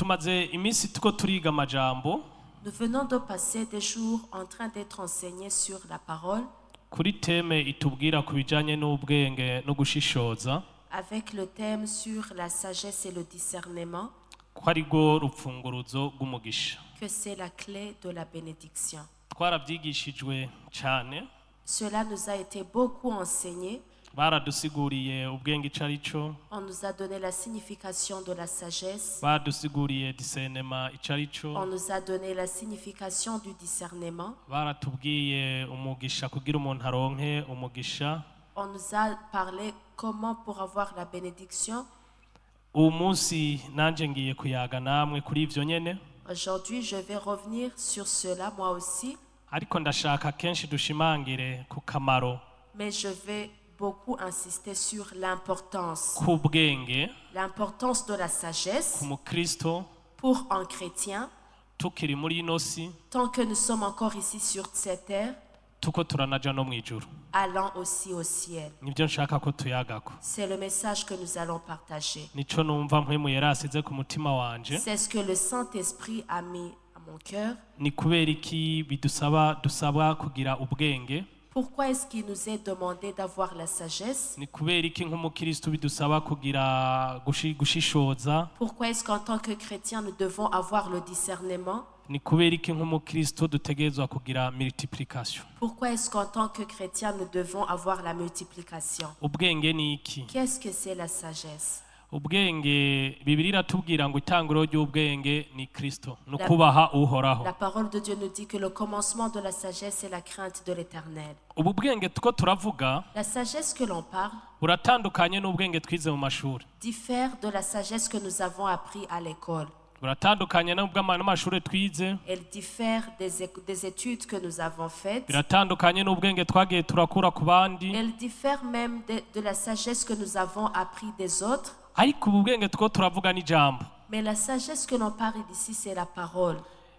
tumaze iminsi tuko turiga amajambo Nous venons de passer des jours en train d'être enseignés sur la parole kuri teme itubwira ku bijanye n'ubwenge no gushishoza avec le thème sur la sagesse et le discernement, ko ari rwo rupfunguruzo rw'umugisha. que c'est la clé de la bénédiction. Twarabyigishijwe cyane, Cela nous a été beaucoup enseigné. baradusiguriye ubwenge ico arico, On nous a donné la signification de la sagesse. baradusiguriye discernement ico arico, On nous a donné la signification du discernement. baratubwiye umugisha kugira umuntu aronke umugisha. On nous a parlé comment pour avoir la bénédiction. Uyu munsi nanje ngiye kuyaga namwe kuri ivyo nyene, Aujourd'hui, je vais revenir sur cela moi aussi, ariko ndashaka kenshi dushimangire ku kamaro mais je vais beaucoup insister sur l'importance de la sagesse ku mukristo pour un chrétien. tukiri muri ino si, Tant que nous sommes encore ici sur cette terre, tuko turanaja no mwijuru. allant aussi au ciel. Nivyo nshaka ko tuyagako, C'est le message que nous allons partager. nico numva mpwemu yari asize ku mutima wanje. C'est ce que le Saint-Esprit a mis à mon cœur. Ni kubera iki dusaba kugira ubwenge? Pourquoi est-ce qu'il nous est demandé d'avoir la sagesse? Ni kubera iki nk'umukristo bidusaba kugira gushishoza? Pourquoi est-ce qu'en tant que chrétien, nous devons avoir le discernement? Ni kubera iki nk'umukristo dutegerezwa kugira multiplication? Pourquoi est-ce qu'en tant que chrétien, nous devons avoir la multiplication? Ubwenge ni iki? Qu'est-ce que c'est la sagesse? Ubwenge, Bibiliya iratubwira ngo itanguro ry'ubwenge ni Kristo, no kubaha uhoraho. La parole de Dieu nous dit que le commencement de la sagesse est la crainte de l'Éternel. Ubu bwenge tuko turavuga La sagesse que l'on parle buratandukanye n'ubwenge twize mu mashuri. diffère de la sagesse que nous avons appris à l'école. Buratandukanye n'amashuri twize. Elle diffère des études que nous avons faites. Biratandukanye n'ubwenge twagiye turakura ku bandi. Elle diffère même de la sagesse que nous avons appris des autres. Ariko ubu bwenge tuko turavuga ni jambo. Mais la sagesse que l'on parle ici, c'est la parole.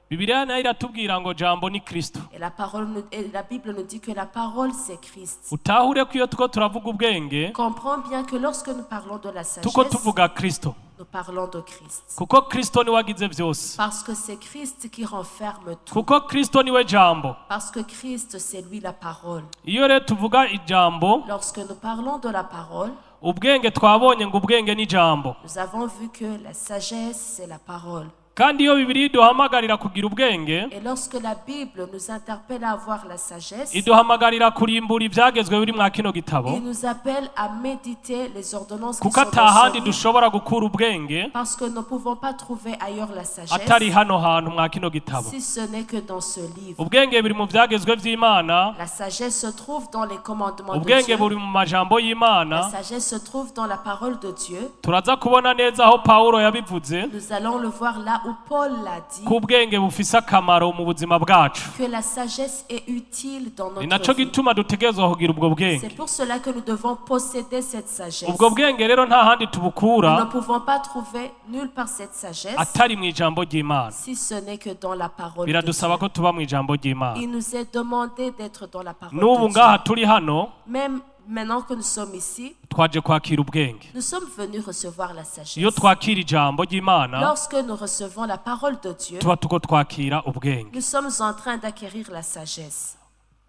Bibiliya nayo iratubwira ngo jambo ni Kristo. Et la Bible nous dit que la parole, c'est Christ. Utahure ko iyo tuko turavuga ubwenge, Comprends bien que lorsque nous parlons de la sagesse, tuko tuvuga Kristo. nous parlons de Christ. Kuko Kristo ni wagize vyose. Parce que c'est Christ qui renferme tout. Kuko Kristo niwe jambo. Parce que Christ, c'est lui la parole. Iyo rero tuvuga ijambo, Lorsque nous parlons de la parole, ubwenge twabonye ngo ubwenge ni jambo. nous avons vu que la sagesse, c'est la parole. Kandi iyo Bibiliya iduhamagarira kugira ubwenge, Et lorsque la Bible nous interpelle à avoir la sagesse, iduhamagarira kurimbura ivyagezwe biri mwa kino gitabo. il nous appelle à méditer les ordonnances qui Kuko sont dans atahandi ce livre, dushobora gukura ubwenge parce que nous ne pouvons pas trouver ailleurs la sagesse, atari hano hantu mwa kino gitabo. si ce n'est que dans ce livre. Ubwenge buri mu vyagezwe vy'Imana, La sagesse se trouve dans les commandements de ubwenge Dieu. buri mu majambo La y'Imana. sagesse se trouve dans la parole de Dieu. Turaza kubona neza aho Pawulo yabivuze Nous allons le voir là où Paul l'a dit, ko ubwenge bufise akamaro mu buzima bwacu. que la sagesse est utile dans Ni notre naco vie. gituma dutegerezwa kugira ubwo C'est bwenge. pour cela que nous devons posséder cette sagesse. Ubwo bwenge rero nta handi Nous tubukura ne pouvons pas trouver nulle part cette sagesse, atari mu ijambo ry'Imana. si ce n'est que dans la parole de Biradusaba Dieu. ko tuba mu ijambo ry'Imana. Il nous est demandé d'être dans la parole N'ubu de ngaha Dieu. turi hano, Même maintenant que nous sommes ici, twaje kwakira ubwenge. nous sommes venus recevoir la sagesse. Iyo twakira ijambo ry'Imana, Lorsque nous recevons la parole de Dieu, tuba tuko twakira ubwenge. nous sommes en train d'acquérir la sagesse.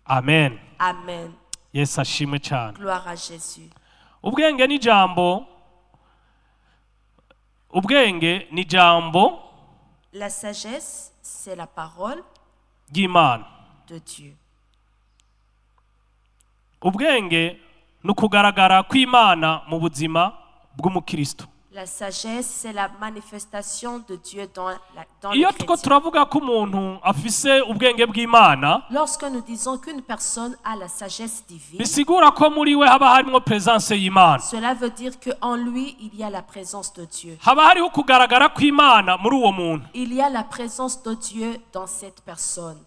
Amen. Amen. Yesu ashimwe cyane. Gloire à Jésus. Ubwenge ni jambo. Ubwenge ni jambo La sagesse, c'est la parole ry'Imana. de Dieu. Ubwenge ni ukugaragara kw'Imana mu buzima bw'umukristo. La sagesse, c'est la manifestation de Dieu dans le Iyo tuko chrétien. turavuga ko umuntu afise ubwenge bw'Imana, Lorsque nous disons qu'une personne a la sagesse divine, bisigura ko muri we haba harimo presence y'Imana. cela veut dire qu'en lui, il y a la présence de Dieu. Haba hariho kugaragara kw'Imana muri uwo muntu. Il y a la présence de Dieu dans cette personne.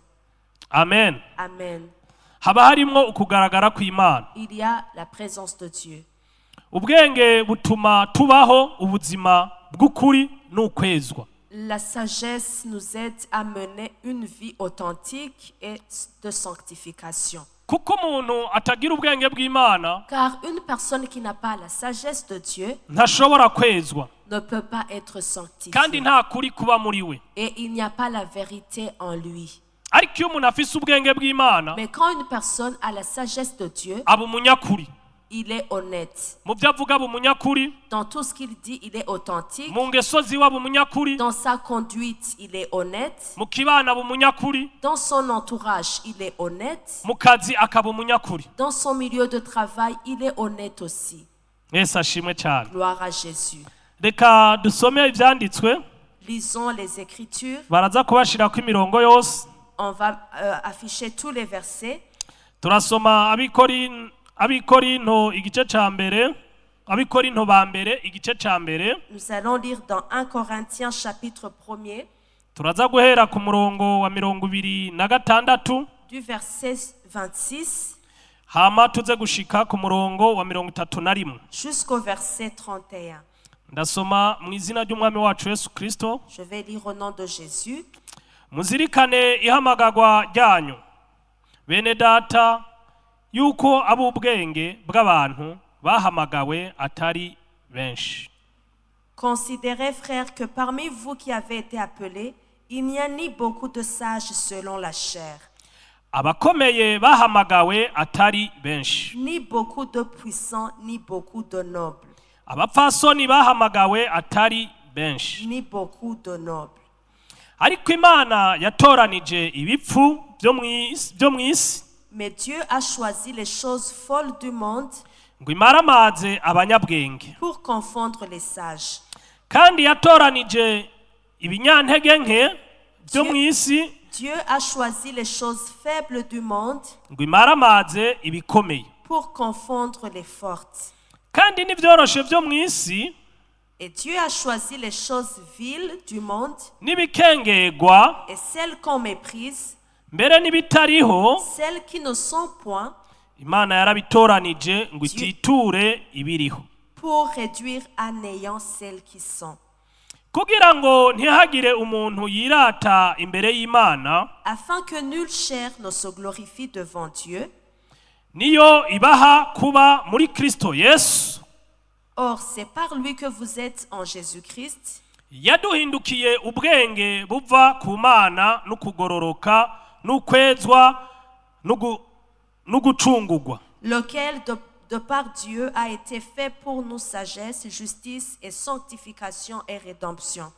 Amen. Amen. Haba harimo ukugaragara kw'Imana. Il y a la présence de Dieu. Ubwenge butuma tubaho ubuzima bw'ukuri n'ukwezwa. La sagesse nous aide à mener une vie authentique et de sanctification. kuko umuntu atagira ubwenge bw'Imana Car une personne qui n'a pas la sagesse de Dieu ntashobora kwezwa ne peut pas être kandi sanctifié. nta kuri kuba muri we. Et il n'y a pas la vérité en lui. Ariko iyo umuntu afise ubwenge bw'Imana Mais quand une personne a la sagesse de Dieu, aba umunyakuri. il est honnête. Mu byo avuga aba umunyakuri, Dans tout ce qu'il dit, il est authentique. mu ngeso ziwe aba umunyakuri, Dans sa conduite, il est honnête. mu kibana aba umunyakuri, Dans son entourage, il est honnête. mu kazi akaba umunyakuri. Dans son milieu de travail, il est honnête aussi. Yesu ashimwe cyane. Gloire à Jésus. Reka dusome ibyanditswe, Lisons les Écritures. baraza kubashirako imirongo yose. On va afficher tous les versets. Turasoma Abikorinto igice ca mbere, Abikorinto ba mbere igice ca mbere. Nous allons lire dans 1 Corinthiens chapitre 1er, Turaza guhera ku murongo wa 26 du verset 26 hama tuze gushika ku murongo wa 31. jusqu'au verset 31. Ndasoma mu izina ry'umwami wacu Yesu Kristo. Je vais lire au nom de Jésus. Muzirikane ihamagagwa ryanyu bene data yuko ab'ubwenge bw'abantu bahamagawe atari benshi. Considérez, frères, que parmi vous qui avez été appelés, il n'y a ni beaucoup de sages selon la chair, Abakomeye bahamagawe atari benshi. ni beaucoup de puissants, ni beaucoup de nobles, Abapfasoni bahamagawe atari benshi. ni beaucoup de nobles. Ariko Imana yatoranije ibipfu byo mu isi Mais Dieu a choisi les choses folles du monde ngo imaramaze abanyabwenge, pour confondre les sages. kandi yatoranije ibinyantege nke byo mu isi Dieu a choisi les choses faibles du monde ngo imaramaze ibikomeye, pour confondre les fortes. kandi n'ibyoroshe byo mu isi Et Dieu a choisi les choses viles du monde n'ibikengegwa et celles qu'on méprise, mbere n'ibitariho, celles qui ne sont point, Imana yarabitoranije ngo ititure ibiriho, pour réduire à néant celles qui sont, kugira ngo ntihagire umuntu yirata imbere y'Imana, afin que nulle chair ne se glorifie devant Dieu. niyo ibaha kuba muri Kristo Yesu. Or, c'est par lui que vous êtes en Jésus-Christ, Yaduhindukiye ubwenge buva ku Mana n'ukugororoka n'ukwezwa n'ugucungurwa, lequel de par Dieu a été fait pour nous sagesse, justice et sanctification et rédemption.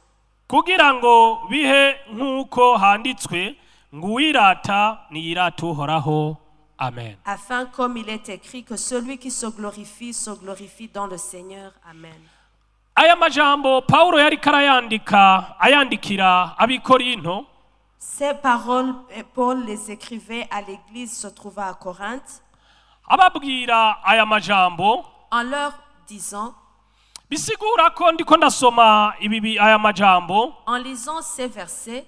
kugira ngo bihe nk'uko handitswe ngo uwirata niyirate Uhoraho. Amen. Afin, comme il est écrit, que celui qui se glorifie dans le Seigneur. Amen. Aya majambo Paulo yariko ayandikira Abikorinto, Ces paroles, Paul les écrivait à l'église se trouvant à Corinthe, ababwira aya majambo en leur disant, bisigura ko ndiko ndasoma aya majambo en lisant ces versets,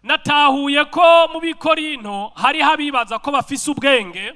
natahuye ko mu Bikorinto hari habibaza ko bafise ubwenge.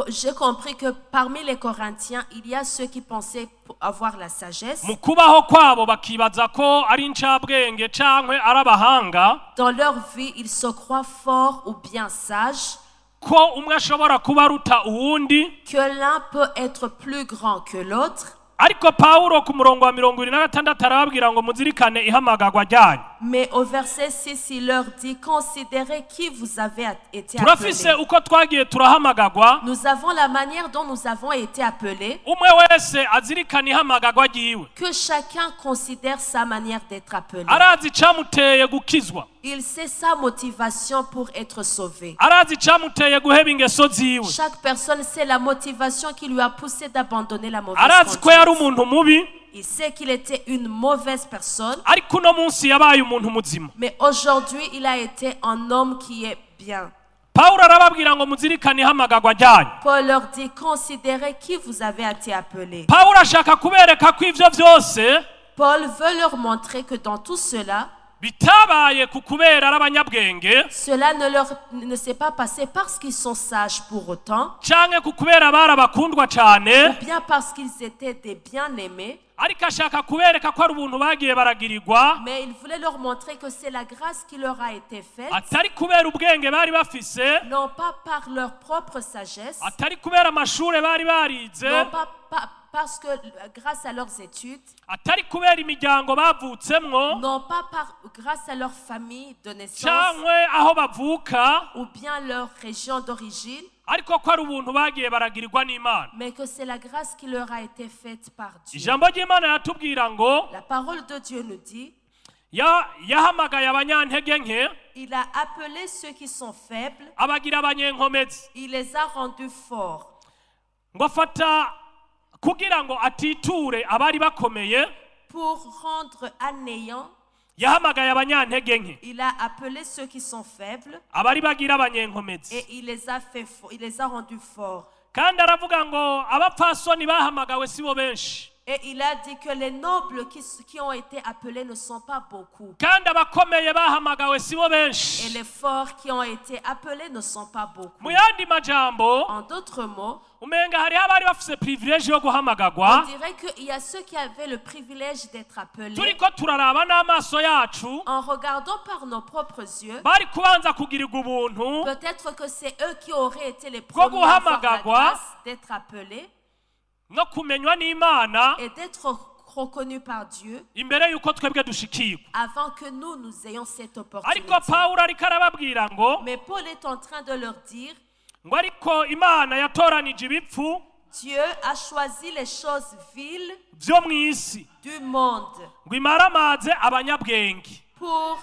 j'ai compris que parmi les Corinthiens, il y a ceux qui pensaient avoir la sagesse. Mu kubaho kwabo bakibaza ko ari incabwenge cankwe arabahanga, Dans leur vie, ils se croient forts ou bien sages, ko umwe ashobora kuba aruta uwundi. que l'un peut être plus grand que l'autre. Ariko Paulo ku murongo wa 26 arababwira ngo muzirikane ihamagagwa ryanyu. Mais au verset 6, il leur dit, considérez qui vous avez été Turafise appelés. uko twagiye turahamagagwa, Nous avons la manière dont nous avons été appelés, umwe wese azirikana ihamagagwa ryiwe. que chacun considère sa manière d'être appelé. Arazi camuteye gukizwa, Il sait sa motivation pour être sauvé. arazi camuteye guheba ingeso ziwe, Chaque personne sait la motivation qui lui a poussé d'abandonner la mauvaise arazi ko yari conduite. umuntu mubi, Il sait qu'il était une mauvaise personne, ariko uno munsi yabaye umuntu muzima. mais aujourd'hui, il a été un homme qui est bien. Paulo arababwira ngo muzirikane ihamagagwa ryanyu. Paul leur dit, considérez qui vous avez été appelés. Paulo ashaka kubereka ko ivyo vyose Paul veut leur montrer que dans tout cela, bitabaye ku kubera ari abanyabwenge, cela ne s'est pas passé parce qu'ils sont sages pour autant, canke ku kubera bari abakundwa cane, ou bien parce qu'ils étaient des bien-aimés, ariko ashaka kubereka ko ari ubuntu bagiye baragirirwa Mais il voulait leur montrer que c'est la grâce qui leur a été faite, atari kubera ubwenge bari bafise non pas par leur propre sagesse, atari kubera amashure bari barize non pas parce que grâce à leurs études, atari kubera imiryango bavutsemwo non pas grâce à leur famille de naissance cyangwa aho bavuka ou bien leur région d'origine, ariko ko ari ubuntu bagiye baragirirwa n'Imana. mais que c'est la grâce qui leur a été faite par Dieu. Ijambo ry'Imana yatubwira ngo La parole de Dieu nous dit, yahamagaye abanyantege nke il a appelé ceux qui sont faibles, abagira abanyenkomezi il les a rendus forts, ngo afata kugira ngo atiture abari bakomeye pour rendre anéant. yahamagaye abanyantege nke Il a appelé ceux qui sont faibles abari bagira abanyenkomezi et il les a rendus forts. kandi aravuga ngo abapfasoni bahamagawe sibo benshi Et il a dit que les nobles qui ont été appelés ne sont pas beaucoup. kandi abakomeye bahamagawe sibo Et benshi. les forts qui ont été appelés ne sont pas beaucoup. Mu yandi majambo En d'autres mots, umenga hariho abari bafise privilege yo on guhamagagwa dirait qu'il y a ceux qui avaient le privilège d'être appelés. turiko turaraba n'amaso yacu En regardant par nos propres yeux, bari kubanza kugirirwa ubuntu peut-être que c'est eux qui auraient été les premiers à avoir la grâce d'être appelés no kumenywa n'Imana et d'être reconnus par Dieu imbere yuko twebwe dushikirwa. avant que nous ayons cette Ariko opportunité. Pawulo ariko arababwira ngo Mais Paul est en train de leur dire, ngo ariko Imana yatoranije ibipfu Dieu a choisi les choses viles byo mu isi du monde ngo imaramaze abanyabwenge. pour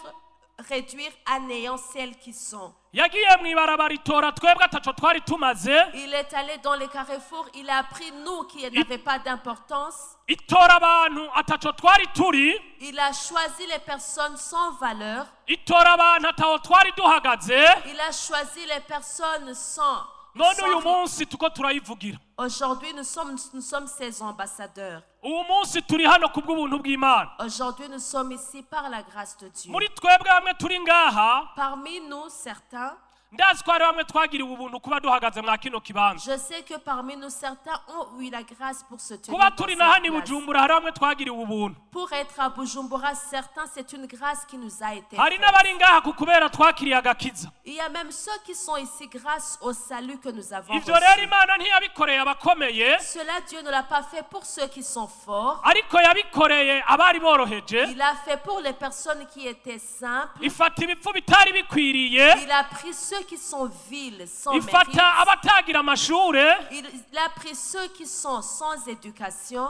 réduire à néant celles qui sont. Yagiye mw'ibarabara itora twebwe ataco twari tumaze, Il est allé dans les carrefours, il a pris nous qui n'avaient pas d'importance. itora abantu ataco twari turi, Il a choisi les personnes sans valeur. itora abantu ataho twari duhagaze, Il a choisi les personnes sans. none sans uyu ri- munsi tuko turayivugira. Aujourd'hui, nous sommes ses ambassadeurs. Uyu munsi turi hano kubw'ubuntu bw'Imana. Aujourd'hui, nous sommes ici par la grâce de Dieu. Muri twebwe bamwe turi ngaha, Parmi nous, certains, ndazi ko hari bamwe twagiriwe ubuntu kuba duhagaze mwa kino kibanza. je sais que parmi nous, certains ont eu la grâce pour se tenir Kuba dans turi cette na hano i place. Bujumbura hari bamwe twagiriwe ubuntu. Pour être à Bujumbura, certains, c'est une grâce qui nous a été Hari faite. n'abari ngaha ku kubera twakiriye agakiza. Il y a même ceux qui sont ici grâce au salut que nous avons Ivyo rero reçu. Imana ntiyabikoreye abakomeye, Cela, Dieu ne l'a pas fait pour ceux qui sont forts. ariko yabikoreye abari boroheje. Il a fait pour les personnes qui étaient simples. Ifata ibipfu bitari bikwiriye, Il a pris ceux qui sont viles, sans mérite. ifata abatagira amashure, Il a pris ceux qui sont sans éducation.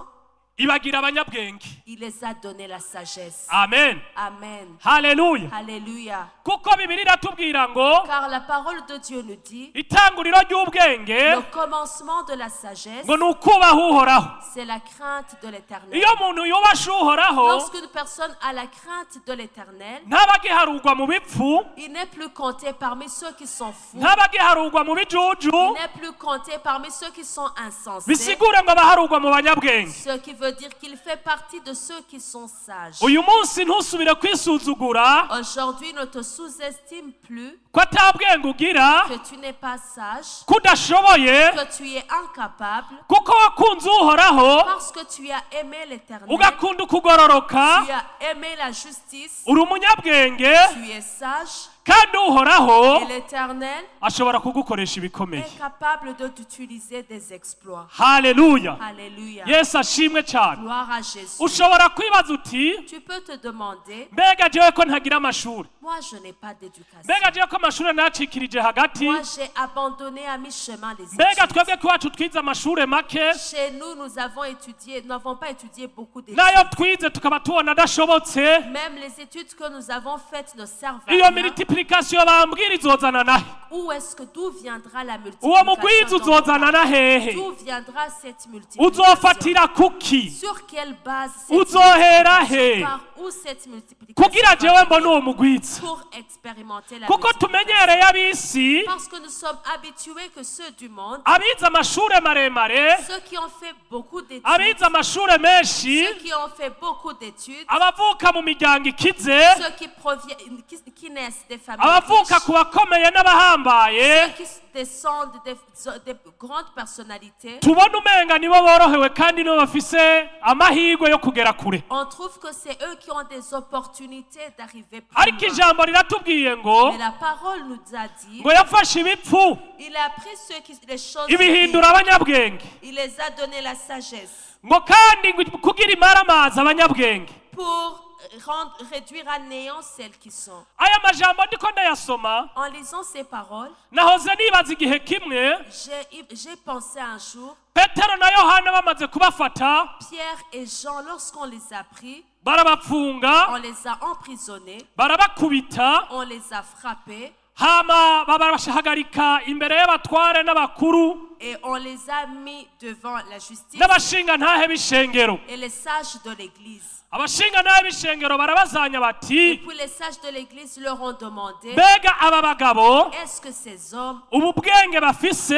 ibagira abanyabwenge. Il les a donné la sagesse. Amen. Amen. Haleluya. Alléluia. Kuko Bibiliya iratubwira ngo Car la parole de Dieu nous dit, itanguriro ry'ubwenge le commencement de la sagesse, ngo ni ukubaha uhoraho. c'est la crainte de l'Éternel. Iyo umuntu yubashe uhoraho Lorsqu'une personne a la crainte de l'Éternel, ntabagiharugwa mu bipfu, il n'est plus compté parmi ceux qui sont fous. ntabagiharugwa mu Il bijuju, n'est plus compté parmi ceux qui sont insensés. bisigura ngo abaharugwa mu banyabwenge. Ce qui veut dire qu'il fait partie de ceux qui sont sages. Uyu munsi ntusubire kwisuzugura Aujourd'hui, ne te sous-estime plus ko atabwenge ugira, que tu n'es pas sage, ko udashoboye, que tu es incapable, kuko wakunze uhoraho parce que tu as aimé l'Éternel, ugakunda ukugororoka, tu as aimé la justice, uri umunyabwenge, tu es sage, kandi uhoraho et l'Éternel ashobora kugukoresha ibikomeye. est capable de t'utiliser des exploits. Haleluya. Alléluia. Yesu ashimwe cyane. Gloire à Jésus. Ushobora kwibaza uti, Tu peux te demander, mbega jewe ko ntagira amashuri, moi je n'ai pas d'éducation. mbega jewe ko amashuri nacikirije hagati, Moi j'ai abandonné à mi-chemin les mbega études. twebwe k'iwacu twize amashuri make, Chez nous, nous n'avons pas étudié beaucoup d'études. nayo twize tukaba tubona adashobotse, Même les études que nous avons faites ne servent à iyo rien. multiplication bambwira izozana nahe, D'où viendra la uwo mugwiza multiplication? uzozana nahehe, D'où viendra cette multiplication? uzofatira kuki, Sur quelle base cette uzohera multiplication? he, Par où cette multiplication kugira va jewe mbone venir? uwo mugwiza. Pour expérimenter la Kuko multiplication. tumenyereye ab'isi, Parce que nous sommes habitués que ceux du monde, abize amashuri maremare, ceux qui ont fait beaucoup d'études, abize amashuri menshi, ceux qui ont fait beaucoup d'études, abavuka mu miryango ikize, ceux qui naissent des familles abavuka riches, ku bakomeye n'abahambaye ceux qui descendent des grandes personnalités, tubona umenga nibo borohewe kandi nibo bafise amahirwe yo kugera kure. on trouve que c'est eux qui ont des opportunités d'arriver plus ariko loin. ijambo riratubwiye ngo Mais la parole nous a dit, ngo yafashe ibipfu il a pris les choses ibihindura vides, abanyabwenge, il les a donné la sagesse ngo kandi kugira imaramaza abanyabwenge. pour réduire à néant celles qui sont. aya majambo ndiko ndayasoma En lisant ces paroles, nahoze nibaza igihe kimwe j'ai pensé un jour, petero na yohana bamaze kubafata Pierre et Jean, lorsqu'on les a pris, barabafunga on les a emprisonnés, barabakubita on les a frappés hama babashahagarika imbere y'abatware n'abakuru et on les a mis devant la justice n'abashinga ntahe b'ishengero. et les sages de l'église. abashinga ntahe b'ishengero barabazanya Et bati puis les sages de l'église leur ont demandé, mbega aba bagabo est-ce que ces hommes, ubu bwenge bafise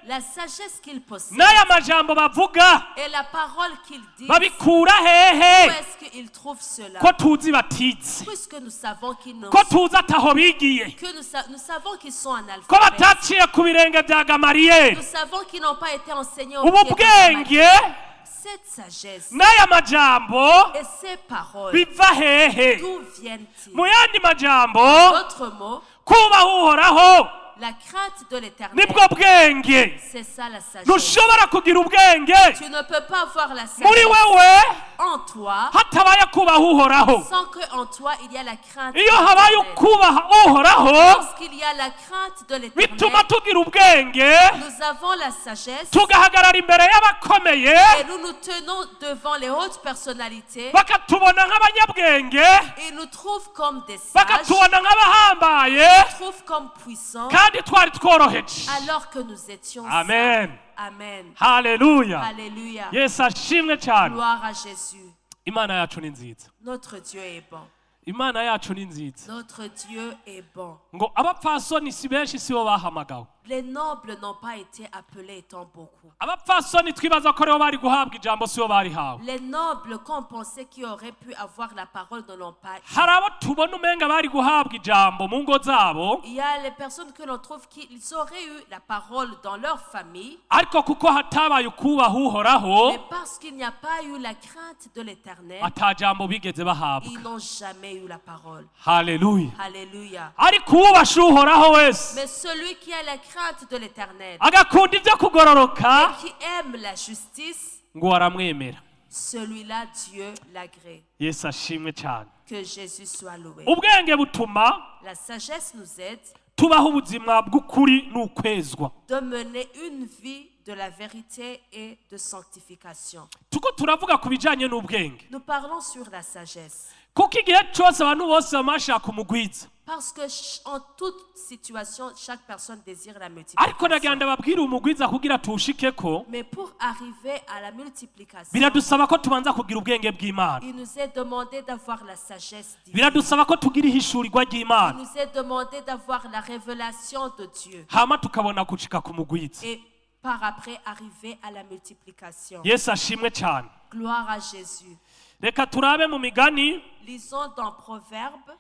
la sagesse qu'ils possèdent n'aya majambo bavuga et la parole qu'ils disent, babikura où hehe est-ce qu'ils trouvent cela? ko tuzi batize, Puisque nous savons qu'ils n'ont ko tuzi ataho bigiye, que nous savons qu'ils sont ko analphabètes. bataciye ku birenge bya Gamaliye. Nous savons qu'ils n'ont pas été enseignés au ubu pied de bwenge Gamaliel. Cette sagesse n'aya majambo et ces paroles, biva hehe? d'où viennent-ils? mu yandi majambo D'autres mots, kubaha uhoraho la crainte de l'éternel, nibwo bwenge. c'est ça la sagesse. ntushobora kugira ubwenge Tu ne peux pas avoir la muri sagesse wewe en toi hatabaye kubaha uhoraho. sans que en toi il y a la crainte de iyo habaye l'éternel. ukubaha uhoraho Lorsqu'il y a la crainte de l'éternel, bituma tugira ubwenge nous avons la sagesse tugahagarara imbere y'abakomeye et nous nous tenons devant les hautes personnalités. bakatubona nk'abanyabwenge, Ils nous trouvent comme des sages, bakatubona nk'abahambaye ils nous trouvent comme puissants, kandi twari tworoheje. alors que nous étions Amen. simples. Amen. haleluya. Alléluia. yesu ashimwe cyane. Gloire à Jésus. imana yacu ni nziza, Notre Dieu est bon. imana yacu ni nziza. Notre Dieu est bon. ngo abapfasoni si benshi sibo bahamagawe. Les nobles n'ont pas été appelés étant beaucoup. abapfasoni twibaza ko aribo bari guhabwa ijambo sibo barihawe. Les nobles qu'on pensait qui auraient pu avoir la parole ne l'ont pas eu. hari abo tubona umenga bari guhabwa ijambo mu ngo zabo, Il y a les personnes que l'on trouve qu'ils auraient eu la parole dans leur famille, ariko kuko hatabaye ukubaha uhoraho mais parce qu'il n'y a pas eu la crainte de l'éternel, ata jambo bigeze bahabwa. ils n'ont jamais eu la parole. haleluya. Alléluia. ariko uwubasha uhoraho wese Mais celui qui a la crainte de l'éternel, agakunda ibyo kugororoka qui aime la justice, ngo aramwemera. celui-là Dieu l'agrée. yesu ashimwe cyane. Que Jésus soit loué. ubwenge butuma La sagesse nous aide tubaho ubuzima bw'ukuri n'ukwezwa. de mener une vie de la vérité et de sanctification. tuko turavuga ku bijyanye n'ubwenge Nous parlons sur la sagesse. kuko igihe cyose abantu bose bamashaka umugwiza, Parce que en toute situation, chaque personne désire la ariko multiplication. nagenda babwira umugwiza kugira tuwushikeko Mais pour arriver à la multiplication, biradusaba ko tubanza kugira ubwenge bw'imana, il nous est demandé d'avoir la sagesse divine. biradusaba ko tugira ihishurirwa Il ry'imana, nous est demandé d'avoir la révélation de Dieu. hama tukabona gushika ku mugwiza. Et par après arriver à la multiplication. yesu ashimwe cyane. Gloire à Jésus. reka turabe mu migani, Lisons dans Proverbes,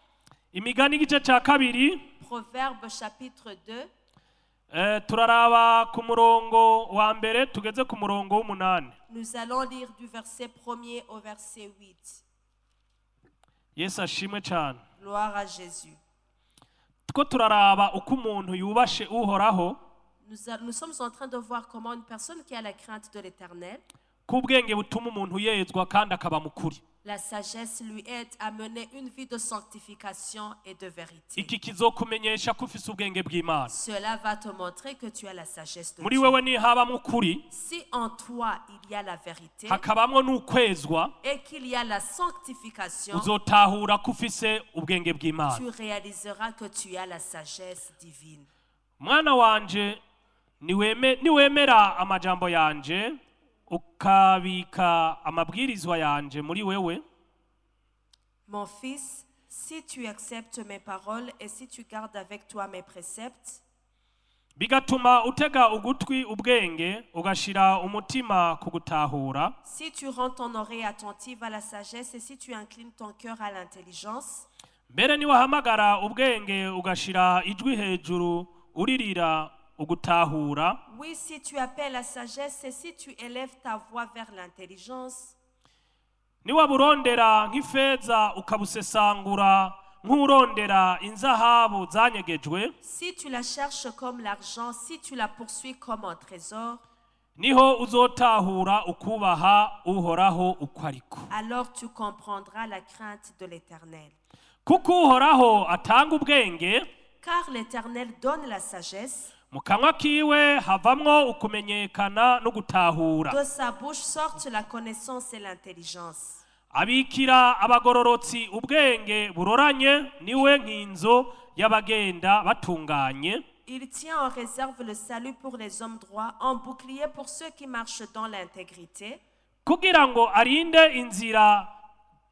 imigani igice cya kabiri, Proverbes chapitre 2. turaraba ku murongo wa mbere tugeze ku murongo w'umunani. Nous allons lire du verset 1er au verset 8. yesu ashimwe cyane. Gloire à Jésus. two turaraba uko umuntu yubashe uhoraho, Nous sommes en train de voir comment une personne qui a la crainte de l'Éternel, k'ubwenge butuma umuntu yezwa kandi akaba mukuri. la sagesse lui aide à mener une vie de sanctification et de vérité. iki kizokumenyesha ko ufise ubwenge bw'imana. Cela va te montrer que tu as la sagesse de muri Dieu. wewe nihabamo ukuri, Si en toi il y a la vérité hakabamwo n'ukwezwa, et qu'il y a la sanctification, uzotahura ko ufise ubwenge bw'imana. tu réaliseras que tu as la sagesse divine. mwana wanje, niwemera amajambo yanje ukabika amabwirizwa yanje muri wewe, Mon fils, si tu acceptes mes paroles et si tu gardes avec toi mes préceptes, bigatuma utega ugutwi ubwenge ugashira umutima ku gutahura, si tu rends ton oreille attentive à la sagesse et si tu inclines ton cœur à l'intelligence, mbere niwahamagara ubwenge ugashira ijwi hejuru uririra ugutahura. Oui, si tu appelles la sagesse et si tu élèves ta voix vers l'intelligence. Niwaburondera nk'ifeza ukabusesangura nk'urondera inzahabu zanyegejwe. Si tu la cherches comme l'argent, si tu la poursuis comme un trésor, niho uzotahura ukubaha uhoraho uko ariko. alors tu comprendras la crainte de l'Éternel. Kuko uhoraho atanga ubwenge, Car l'Éternel donne la sagesse, mu kanwa kiwe havamwo ukumenyekana no gutahura. de sa bouche sortent la connaissance et l'intelligence. Abikira abagororotsi ubwenge buroranye, niwe nk'inzo y'abagenda batunganye. Il tient en réserve le salut pour les hommes droits, en bouclier pour ceux qui marchent dans l'intégrité, kugira ngo arinde inzira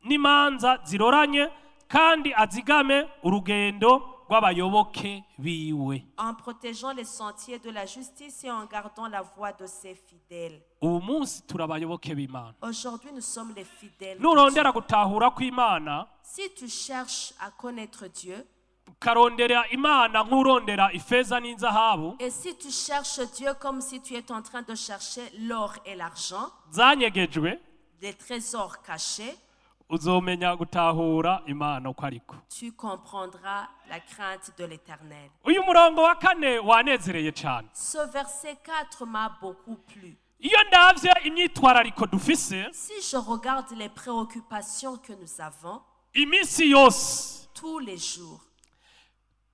n'imanza ziroranye kandi azigame urugendo rw'abayoboke biwe. en protégeant les sentiers de la justice et en gardant la voie de ses fidèles. Ubu munsi turabayoboke b'Imana. Aujourd'hui, nous sommes les fidèles. de Nurondera Dieu. gutahura kw'Imana, Si tu cherches à connaître Dieu, ukarondera Imana nk'urondera ifeza n'inzahabu et si tu cherches Dieu comme si tu étais en train de chercher l'or et l'argent, zanyegejwe, des trésors cachés, uzomenya gutahura Imana uko ariko. tu comprendras la crainte de l'Éternel. Uyu murongo wa kane wanezereye cyane. Ce verset 4 m'a beaucoup plu. Iyo ndavye imyitwarariko dufise Si je regarde les préoccupations que nous avons iminsi yose, tous les jours,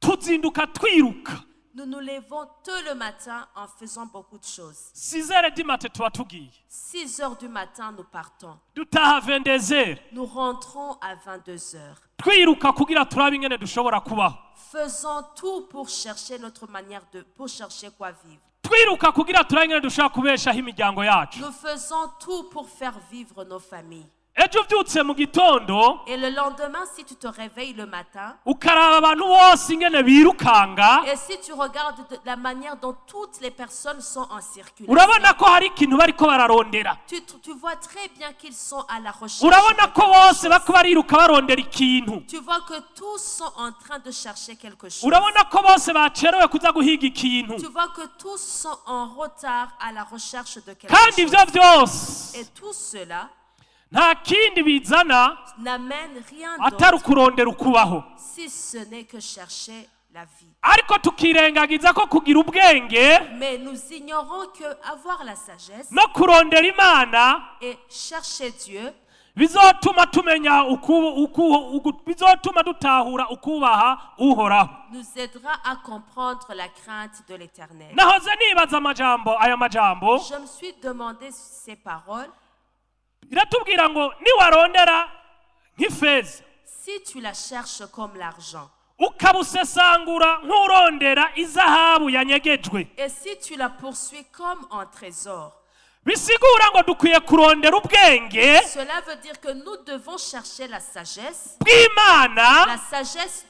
tuzinduka twiruka, nous nous levons tôt le matin en faisant beaucoup de choses. 6h du matin tuba tugiye, 6 heures du matin, nous partons. dutaha 22h, Nous rentrons à 22 heures. twiruka kugira turabe ingene dushobora kubaho, Faisons tout pour chercher notre manière pour chercher quoi vivre. twiruka kugira turabe ingene dushobora kubeshaho imiryango yacu. Nous faisons tout pour faire vivre nos familles. Ejo uvyutse mu gitondo Et le lendemain, si tu te réveilles le matin, ukaraba abantu bose ingene birukanga, et si tu regardes la manière dont toutes les personnes sont en circulation, urabona ko hari ikintu bariko bararondera. tu vois très bien qu'ils sont à la recherche. Urabona de ko quelque bose chose. bako bariruka barondera ikintu. Tu vois que tous sont en train de chercher quelque chose. Urabona ko bose bacerewe kuza guhiga ikintu. Tu vois que tous sont en retard à la recherche de quelque Kandi chose. ivyo vyose Et tout cela nta kindi bizana n'amène rien atari d'autre ukurondera ukubaho. si ce n'est que chercher la vie. Ariko tukirengagiza ko kugira ubwenge Mais nous ignorons que avoir la sagesse no kurondera Imana et chercher Dieu bizotuma tumenya bizotuma dutahura ukubaha uhoraho. nous aidera à comprendre la crainte de l'Éternel. Nahoze nibaza aya majambo Je me suis demandé ces paroles. iratubwira ngo niwarondera nk'ifeza Si tu la cherches comme l'argent, ukabusesangura nk'urondera izahabu yanyegejwe, et si tu la poursuis comme un trésor, bisigura ngo dukwiye kurondera ubwenge cela veut dire que nous devons chercher la sagesse bw'Imana,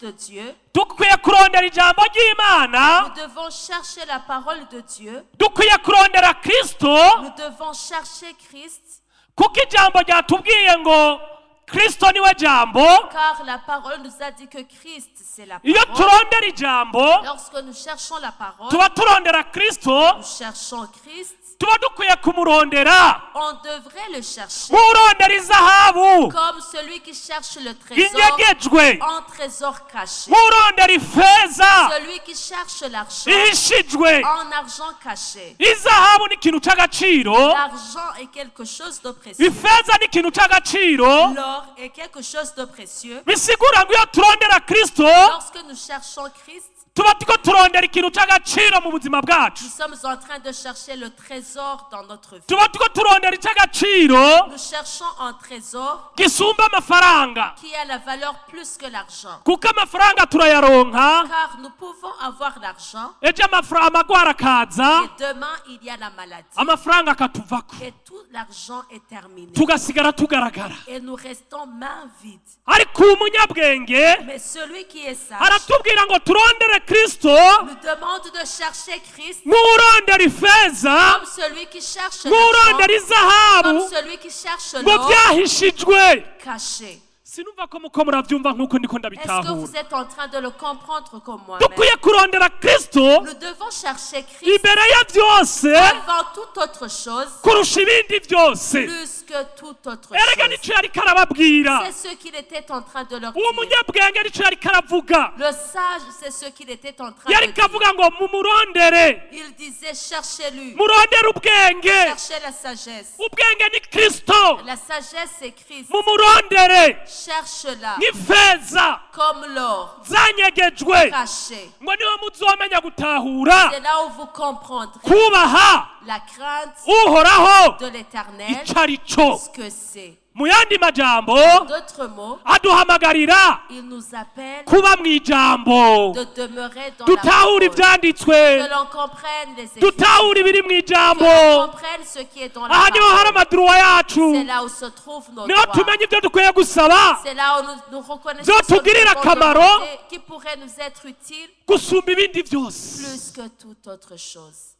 de Dieu. dukwiye kurondera ijambo Nous ry'Imana, devons chercher la parole de Dieu. dukwiye kurondera Kristo, Nous devons chercher Christ, kuko ijambo ryatubwiye ngo Kristo niwe jambo. car la parole nous a dit que Christ, c'est la Iyo parole. turondera ijambo Lorsque nous cherchons la parole, tuba turondera Kristo, nous cherchons Christ, tuba dukwiye kumurondera on devrait le chercher nk'urondera izahabu comme celui qui cherche le trésor inyegejwe, en trésor caché, nk'urondera ifeza celui qui cherche l'argent ihishijwe. en argent caché. Izahabu ni ikintu c'agaciro, L'argent est quelque chose de précieux. ifeza ni ikintu c'agaciro. L'or est quelque chose de précieux. Bisigura ngo iyo turondera Kristo Lorsque nous cherchons Christ, tuba turiko turondera ikintu c'agaciro mu buzima bwacu, nous sommes en train de chercher le trésor dans notre vie. tuba turiko turondera ic'agaciro Nous cherchons un trésor gisumba amafaranga, qui a la valeur plus que l'argent. kuko amafaranga turayaronka, Car nous pouvons avoir l'argent ejo amagwara akaza, et demain il y a la maladie. amafaranga akatuvako, Et tout l'argent est terminé. tugasigara tugaragara. Et nous restons main vide. Ariko umunyabwenge Mais celui qui est sage aratubwira ngo turondere Kristo nous demande de chercher Christ nk'urondera ifeza, comme celui qui cherche nk'urondera l'argent, izahabu comme celui qui cherche ngo l'or vyahishijwe. caché. sinumva ko muko muravyumva nkuko ndiko Est-ce que ndabitahura vous êtes en train de le comprendre comme moi-même? dukwiye kurondera kristo Nous devons chercher Christ imbere ya byose avant toute autre chose, kurusha ibindi byose plus que toute autre erega chose. nico yariko arababwira C'est ce qu'il était en train de leur uwo dire. munyabwenge nico yariko aravuga Le sage, c'est ce qu'il était en train de yariko dire. avuga ngo mumurondere Il disait, cherchez-lui, murondere ubwenge cherchez la sagesse. ubwenge ni kristo La sagesse, c'est Christ. mumurondere Cherche-la nk'ifeza comme l'or zanyegejwe caché. ngo niho muzomenya gutahura C'est là où vous comprendrez kubaha la crainte uhoraho de l'Éternel, ico ari co ce que c'est. mu yandi majambo D'autres mots, aduhamagarira il nous appelle kuba mu ijambo de demeurer dans la dutahura parole. ivyanditswe Que l'on comprenne les Écritures. dutahura ibiri mu Que ijambo l'on comprenne ce qui est dans la aha niho hari parole. amaduruwa yacu C'est là où se trouve nos niho droits. tumenya ibyo dukwiye gusaba C'est là où nous reconnaissons Byo ce que nous tugirira devons akamaro. demander, qui pourrait nous être utile gusumba ibindi byose plus que toute autre chose.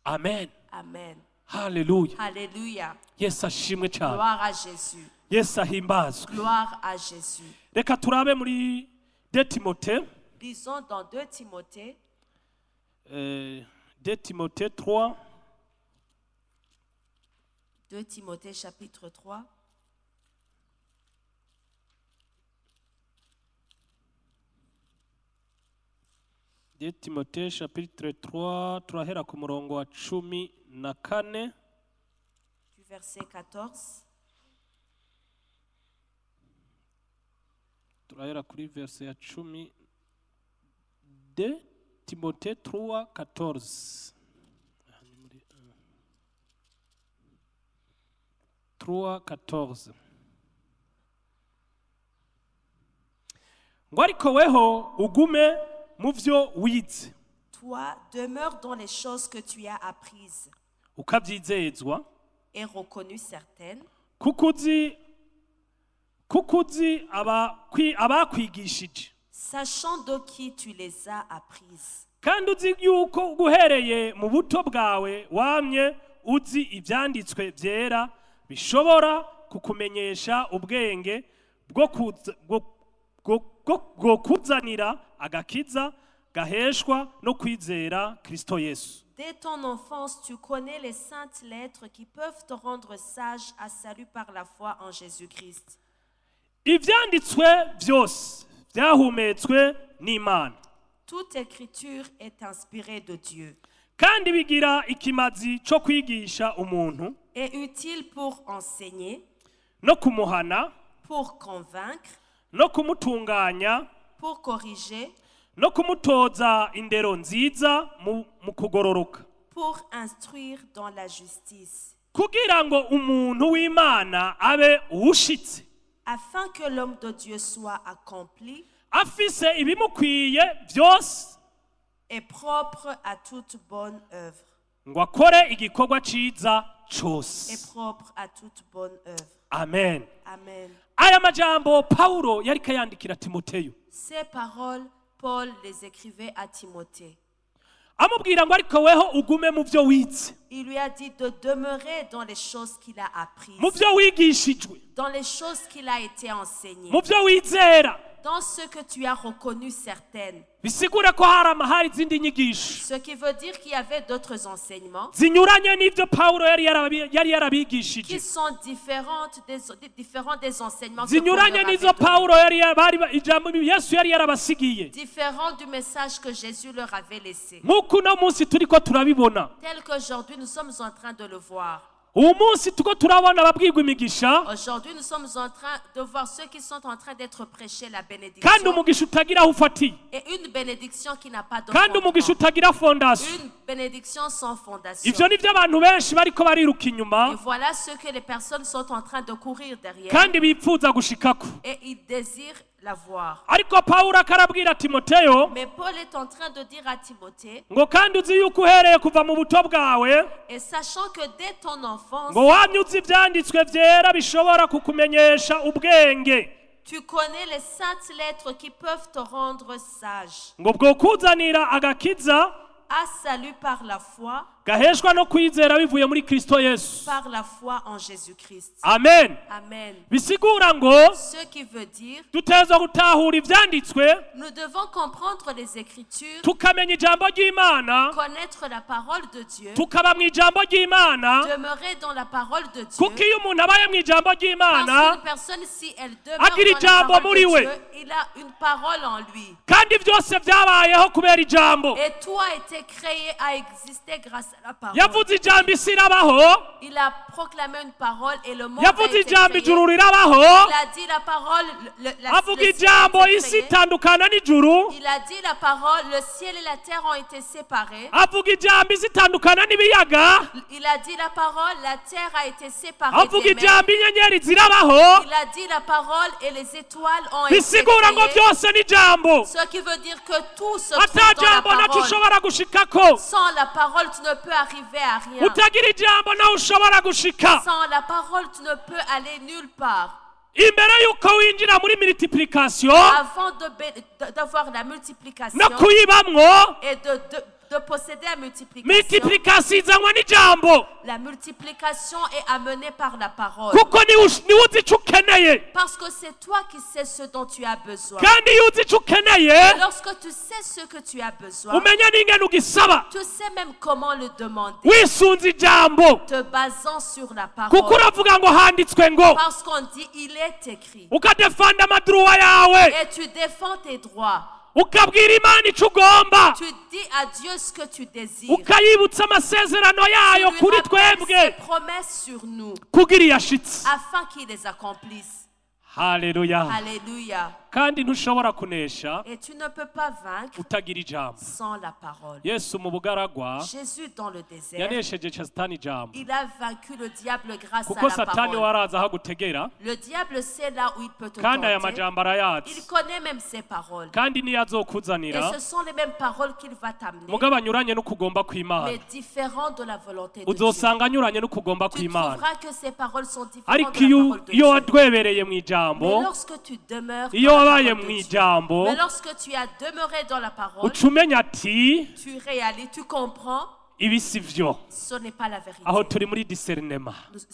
amen Amen. haleluya Alléluia. yesu ashimwe cyane Gloire à Jésus. yesu ahimbazwe Gloire à Jésus. reka turabe muri 2 timote Lisons dans 2 Timothée, 2 timote 3 2 Timothée chapitre 3. de timote chapitre 3 turahera ku murongo wa 14 Du verset 14 turahera kuri verse ya 10 de timote 3:14 3:14 ngo ariko weho ugume mu vyo wize Toi, demeure dans les choses que tu as apprises ukavyizezwa et reconnues certaines, kuko uzi abakwigishije sachant de qui tu les as apprises. kandi uzi yuko guhereye mu buto bwawe wamye uzi ibyanditswe byera bishobora kukumenyesha ubwenge bwo kuzanira agakiza gaheshwa no kwizera Kristo Yesu. Dès ton enfance, tu connais les saintes lettres qui peuvent te rendre sage à salut par la foi en Jésus-Christ. Ivyanditswe byose byahumetswe n'Imana. Toute écriture est inspirée de Dieu Kandi bigira ikimazi cyo kwigisha umuntu et utile pour enseigner, no kumuhana pour convaincre, no kumutunganya pour corriger, no kumutoza indero nziza mu kugororoka pour instruire dans la justice, kugira ngo umuntu w'Imana abe uwushitse afin que l'homme de Dieu soit accompli afise ibimukwiye byose et propre à toute bonne œuvre. ngo akore igikorwa ciza Et cose. propre à toute bonne œuvre. Amen. Amen. Aya majambo Paulo yariko yandikira Timoteyo Ces paroles, Paul les écrivait à Timothée. amubwira ngo ariko weho ugume mu byo wize, Il lui a dit de demeurer dans les choses qu'il a apprises, mu byo wigishijwe, dans les choses qu'il a été enseigné, mu byo wizera. dans ce que tu as reconnu certaines. Bisigura ko hari izindi nyigisho Ce qui veut dire qu'il y avait d'autres enseignements zinyuranye n'ibyo Paulo yari yarabigishije, qui sont différents des enseignements que Paul zinyuranye leur avait n'izo donnés. Paulo ijambo Yesu yari yarabasigiye. Différents du message que Jésus leur avait laissé. Nk'uko uno munsi turiko turabibona, Tel qu'aujourd'hui nous sommes en train de le voir. uwo munsi tuko turabona ababwirwa imigisha Aujourd'hui nous sommes en train de voir ceux qui sont en train d'être prêchés la kandi bénédiction. umugisha utagira aho ufatiye, Et une bénédiction qui n'a pas de kandi umugisha fondement. utagira fondasiyo. Une bénédiction sans fondation. Ivyo nivyo abantu benshi bariko bariruka Et inyuma voilà ce que les personnes sont en train de courir derrière. kandi bipfuza gushikako. Et ils désirent la voir. Ariko Paulo akarabwira Timoteyo Mais Paul est en train de dire à Timothée, ngo kandi uzi yuko uhereye kuva mu buto bwawe et sachant que dès ton enfance, ngo wamye uzi ivyanditswe vyera bishobora kukumenyesha ubwenge tu connais les saintes lettres qui peuvent te rendre sage ngo bwo kuzanira agakiza à salut par la foi gaheshwa no kwizera bivuye muri Kristo Yesu. par la foi en Jésus-Christ. Amen. Amen. Bisigura ngo Ce qui veut dire, dutezwa gutahura ivyanditswe nous devons comprendre les Écritures, tukamenya ijambo ry'Imana connaître la parole de Dieu, tukaba mu ijambo ry'Imana demeurer dans la parole de Dieu. kuko iyo umuntu abaye mu ijambo Parce ry'Imana qu'une personne, si elle demeure agira dans la ijambo parole muri de we. Dieu, il a une parole en lui. kandi byose byabayeho kubera ijambo. Et tout a été créé, a existé grâce à la parole. yavuze ijambo isi irabaho, Il a proclamé une parole et le monde a yavuze été ijambo créé. ijuru rirabaho, Il a dit la parole, avuga le ciel ijambo a été isi créé. itandukana n'ijuru, Il a dit la parole, le ciel et la terre ont été séparés. avuga ijambo isi itandukana n'ibiyaga, Il a dit la parole, la terre a été séparée avuga des mers. ijambo inyenyeri zirabaho. Il a dit la parole et les étoiles ont été bisigura ngo créées. byose ni ijambo. Ce qui veut dire que tout se trouve ata dans la jambo nacyo parole. ushobora gushikako, Sans la parole, tu ne peux arriver à rien. utagira ijambo nawe ushobora gushika. Sans la parole, tu ne peux aller nulle part. imbere y'uko winjira muri multiplication Avant d'avoir la multiplication no kuyibamwo, et de posséder la multiplication, multiplication izanwa n'ijambo, la multiplication est amenée par la parole. kuko niwe uzi icyo ukeneye. Parce que c'est toi qui sais ce dont tu as besoin. kandi iyo uzi icyo ukeneye Et lorsque tu sais ce que tu as besoin, umenya n'ingene ugisaba tu sais même comment le demander, wisunze ijambo, te basant sur la kuko parole. uravuga ngo handitswe ngo, Parce qu'on dit, il est écrit. ukadefanda amaduruwa yawe, Et tu défends tes droits. ukabwira Imana icyo ugomba, Tu dis à Dieu ce que tu désires. ukayibutsa amasezerano yayo Tu lui kuri rappelles twebwe ses promesses sur nous kugira iyashitse. afin qu'il les accomplisse. Haleluya. Alléluia. kandi ntushobora kunesha Et tu ne peux pas vaincre utagira ijambo. sans la parole. Yesu mu bugaragwa Jésus dans le désert, yanesheje Satani ijambo, il a vaincu le diable grâce kuko à la Satani parole. waraza aho gutegera, Le diable sait là où il peut te kandi aya tenter. majambo arayazi, Il connaît même ses paroles. kandi niyo Et azokuzanira ce sont les mêmes paroles qu'il va t'amener, mugabo anyuranye no kugomba kw'Imana, mais différents de la volonté de Dieu. uzosanga anyuranye no kugomba Tu kw'Imana. trouveras que ces paroles sont différentes ariko de la parole de iyo Dieu. wadwebereye mu Mais ijambo, lorsque tu demeures iyo dans la wabaye parole mu de Dieu, ijambo, mais lorsque tu as demeuré dans la parole, uca umenya ati tu réalises, tu comprends, ibi si vyo. ce n'est pas la vérité. Aho turi muri discernema,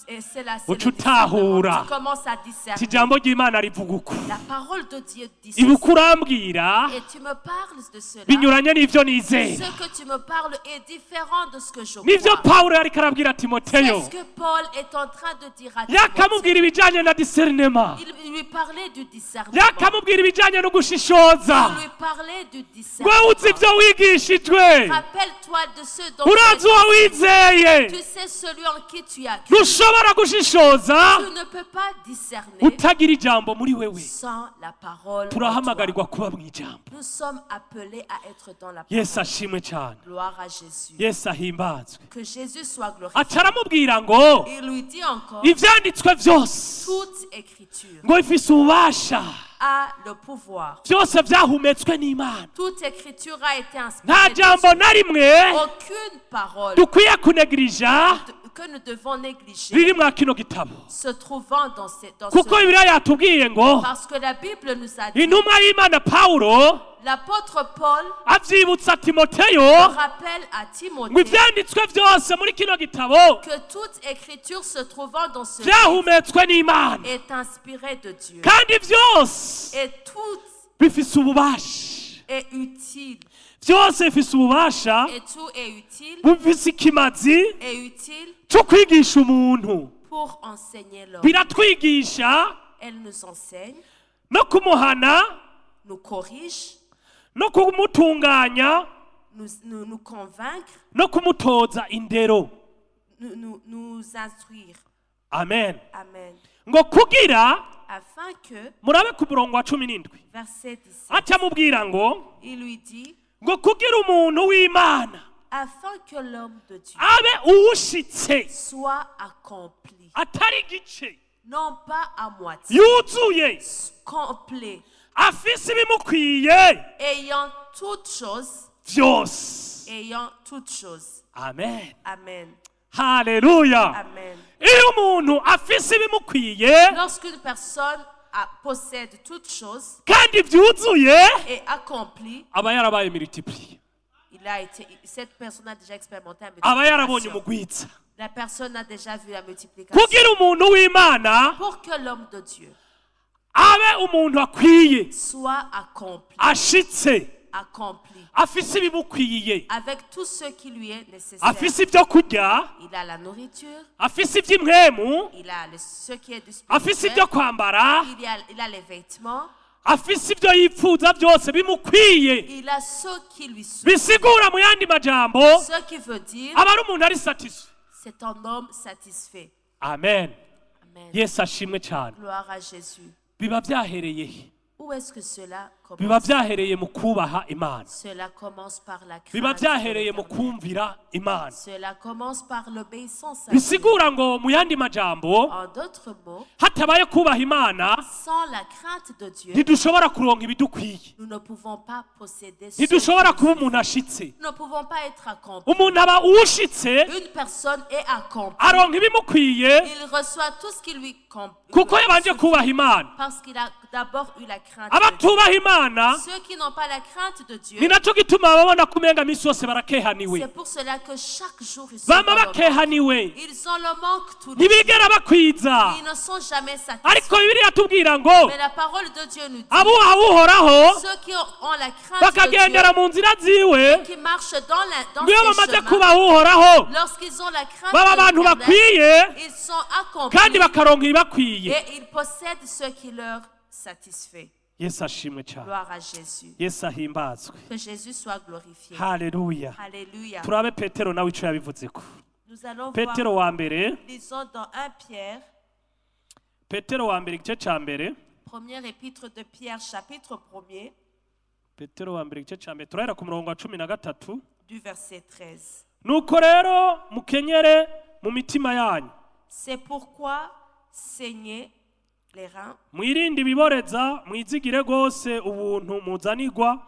Et c'est là, c'est uca le discernement. utahura Tu commences à ati discerner. ijambo ry'Imana rivuga uku, La parole de Dieu dit ibi ceci. uko urambwira Et tu me parles de cela. binyuranye n'ivyo nizera. Ce que tu me parles est différent de ce que je nivyo crois. Pawulo yariko arabwira C'est Timoteyo, ce que Paul est en train de dire à Timothée. yakamubwira ibijanye na discernema, Il lui parlait du discernement. yakamubwira ibijanye no gushishoza. Il lui parlait du Wewe discernement. uzi ivyo wigishijwe, Rappelle-toi de ce dont urazi uwo wizeye, tu sais celui en qui tu as cru. ntushobora gushishoza Tu ne peux pas discerner utagira ijambo muri wewe. sans la parole. en toi. turahamagarirwa kuba mu ijambo. Nous sommes appelés à être dans la parole. Yesu ashimwe cyane, Gloire à Jésus. Yesu ahimbazwe. Que Jésus soit glorifié. aca aramubwira ngo Il lui dit encore, ivyanditswe vyose toute écriture ngo ifise ububasha, a le pouvoir. byose vyahumetswe n'Imana. Toute écriture a été nta inspirée de jambo Dieu. na rimwe Aucune parole dukwiye kunegirija que nous devons négliger riri mwa kino gitabo, se trouvant dans kuko ce Bibiliya yatubwiye ngo parce que la Bible nous a dit, intumwa y'Imana Pawulo l'apôtre Paul avyibutsa Timoteyo rappelle à ngo Timothée ivyanditswe vyose muri kino gitabo que toute écriture se trouvant dans ce livre vyahumetswe n'Imana, est inspirée de Dieu kandi vyose et tout bifise ububasha, est utile vyose bifise ububasha et tout est utile bufise ikimazi et utile cyo kwigisha umuntu, pour enseigner l'homme. biratwigisha Elle nous enseigne, no kumuhana nous corrige, no kumutunganya nous convaincre, no kumutoza indero. nous instruire. Amen. Amen. ngo kugira, Afin que, murabe ku murongo wa 17, verset 17, aca amubwira ngo il lui dit, ngo kugira umuntu w'Imana afin que l'homme de Dieu abe uwushitse, soit accompli, atari gice, non pas à moitié, yuzuye, complet, afise ibimukwiye ayant toutes choses, vyose. ayant toutes choses. Amen. Amen. Haleluya. Amen. iyo umuntu afise ibimukwiye Lorsqu'une personne possède toutes choses kandi vyuzuye, et accomplit, aba yarabaye multiplié. il Cette personne a déjà expérimenté la aba yarabonye multiplication. umugwiza La personne a déjà vu la multiplication. kugira umuntu w'Imana Pour que l'homme de Dieu abe umuntu akwiye soit accompli, ashitse afise ibimukwiye avec tout ce qui lui est nécessaire. afise ibyo kurya Il a la nourriture, afise iby'impwemu il a ce qui est du afise spirituel, ibyo kwambara il a les vêtements, afise ibyo yifuza byose bimukwiye il a ce qui lui suffit. bisigura mu yandi majambo Ce qui veut dire, aba ari umuntu ari satisfait. c'est un homme satisfait. Amen. Amen. Yesu ashimwe cyane. Gloire à Jésus. Biba byahereye he? Où est-ce que cela biba commence? byahereye mu kubaha Imana. Cela commence par la Biba crainte. byahereye de mu l'Éternel. kumvira Imana. Cela commence par l'obéissance à Dieu. Bisigura ngo mu yandi majambo En d'autres mots, hatabaye kubaha Imana sans la crainte de Dieu, ntidushobora kuronka ibidukwiye. nous ne pouvons pas posséder ce Ntidushobora qui kuba nous umuntu suffit. ashitse. Nous ne pouvons pas être accomplis. Umuntu aba uwushitse Une personne est accomplie. aronka ibimukwiye Il reçoit tout ce qui lui kuko yabanje suffit kubaha Imana. parce qu'il a d'abord eu la crainte de Dieu. Abatubaha Imana Ceux qui n'ont pas la crainte de Dieu, ni naco gituma babona kumenga misi yose barakehaniwe. c'est pour cela que chaque jour ils sont Bama dans le manque. bakehaniwe Ils ont le manque tout le ntibigera bakwiza. Ils ne sont jamais satisfaits. Ariko Bibiliya tubwira ngo Mais la parole de Dieu nous dit, abubaha uhoraho ceux qui ont la crainte de bakagendera mu nzira ziwe Dieu, qui marchent dans niyo ses bamaze chemins, kubaha uhoraho lorsqu'ils ont la crainte baba de abantu l'Éternel, bakwiye ils sont kandi accomplis bakaronka ibibakwiye. et ils possèdent ce qui leur satisfait. Yesu ashimwe cyane. Gloire à Jésus. Yesu ahimbazwe. Que Jésus soit glorifié. Haleluya. Alléluia. Turabe Petero nawe ico yabivuzeko. Nous allons Petero voir, wa mbere, lisons dans 1 Pierre, Petero wa mbere igice ca mbere, première épître de Pierre, chapitre 1er, Petero wa mbere igice ca mbere turahera ku murongo wa 13. du verset 13. Nuko rero mukenyere mu mitima yanyu, C'est pourquoi saignez les reins, mwirinde ibiboreza, mwizigire rwose ubuntu muzanirwa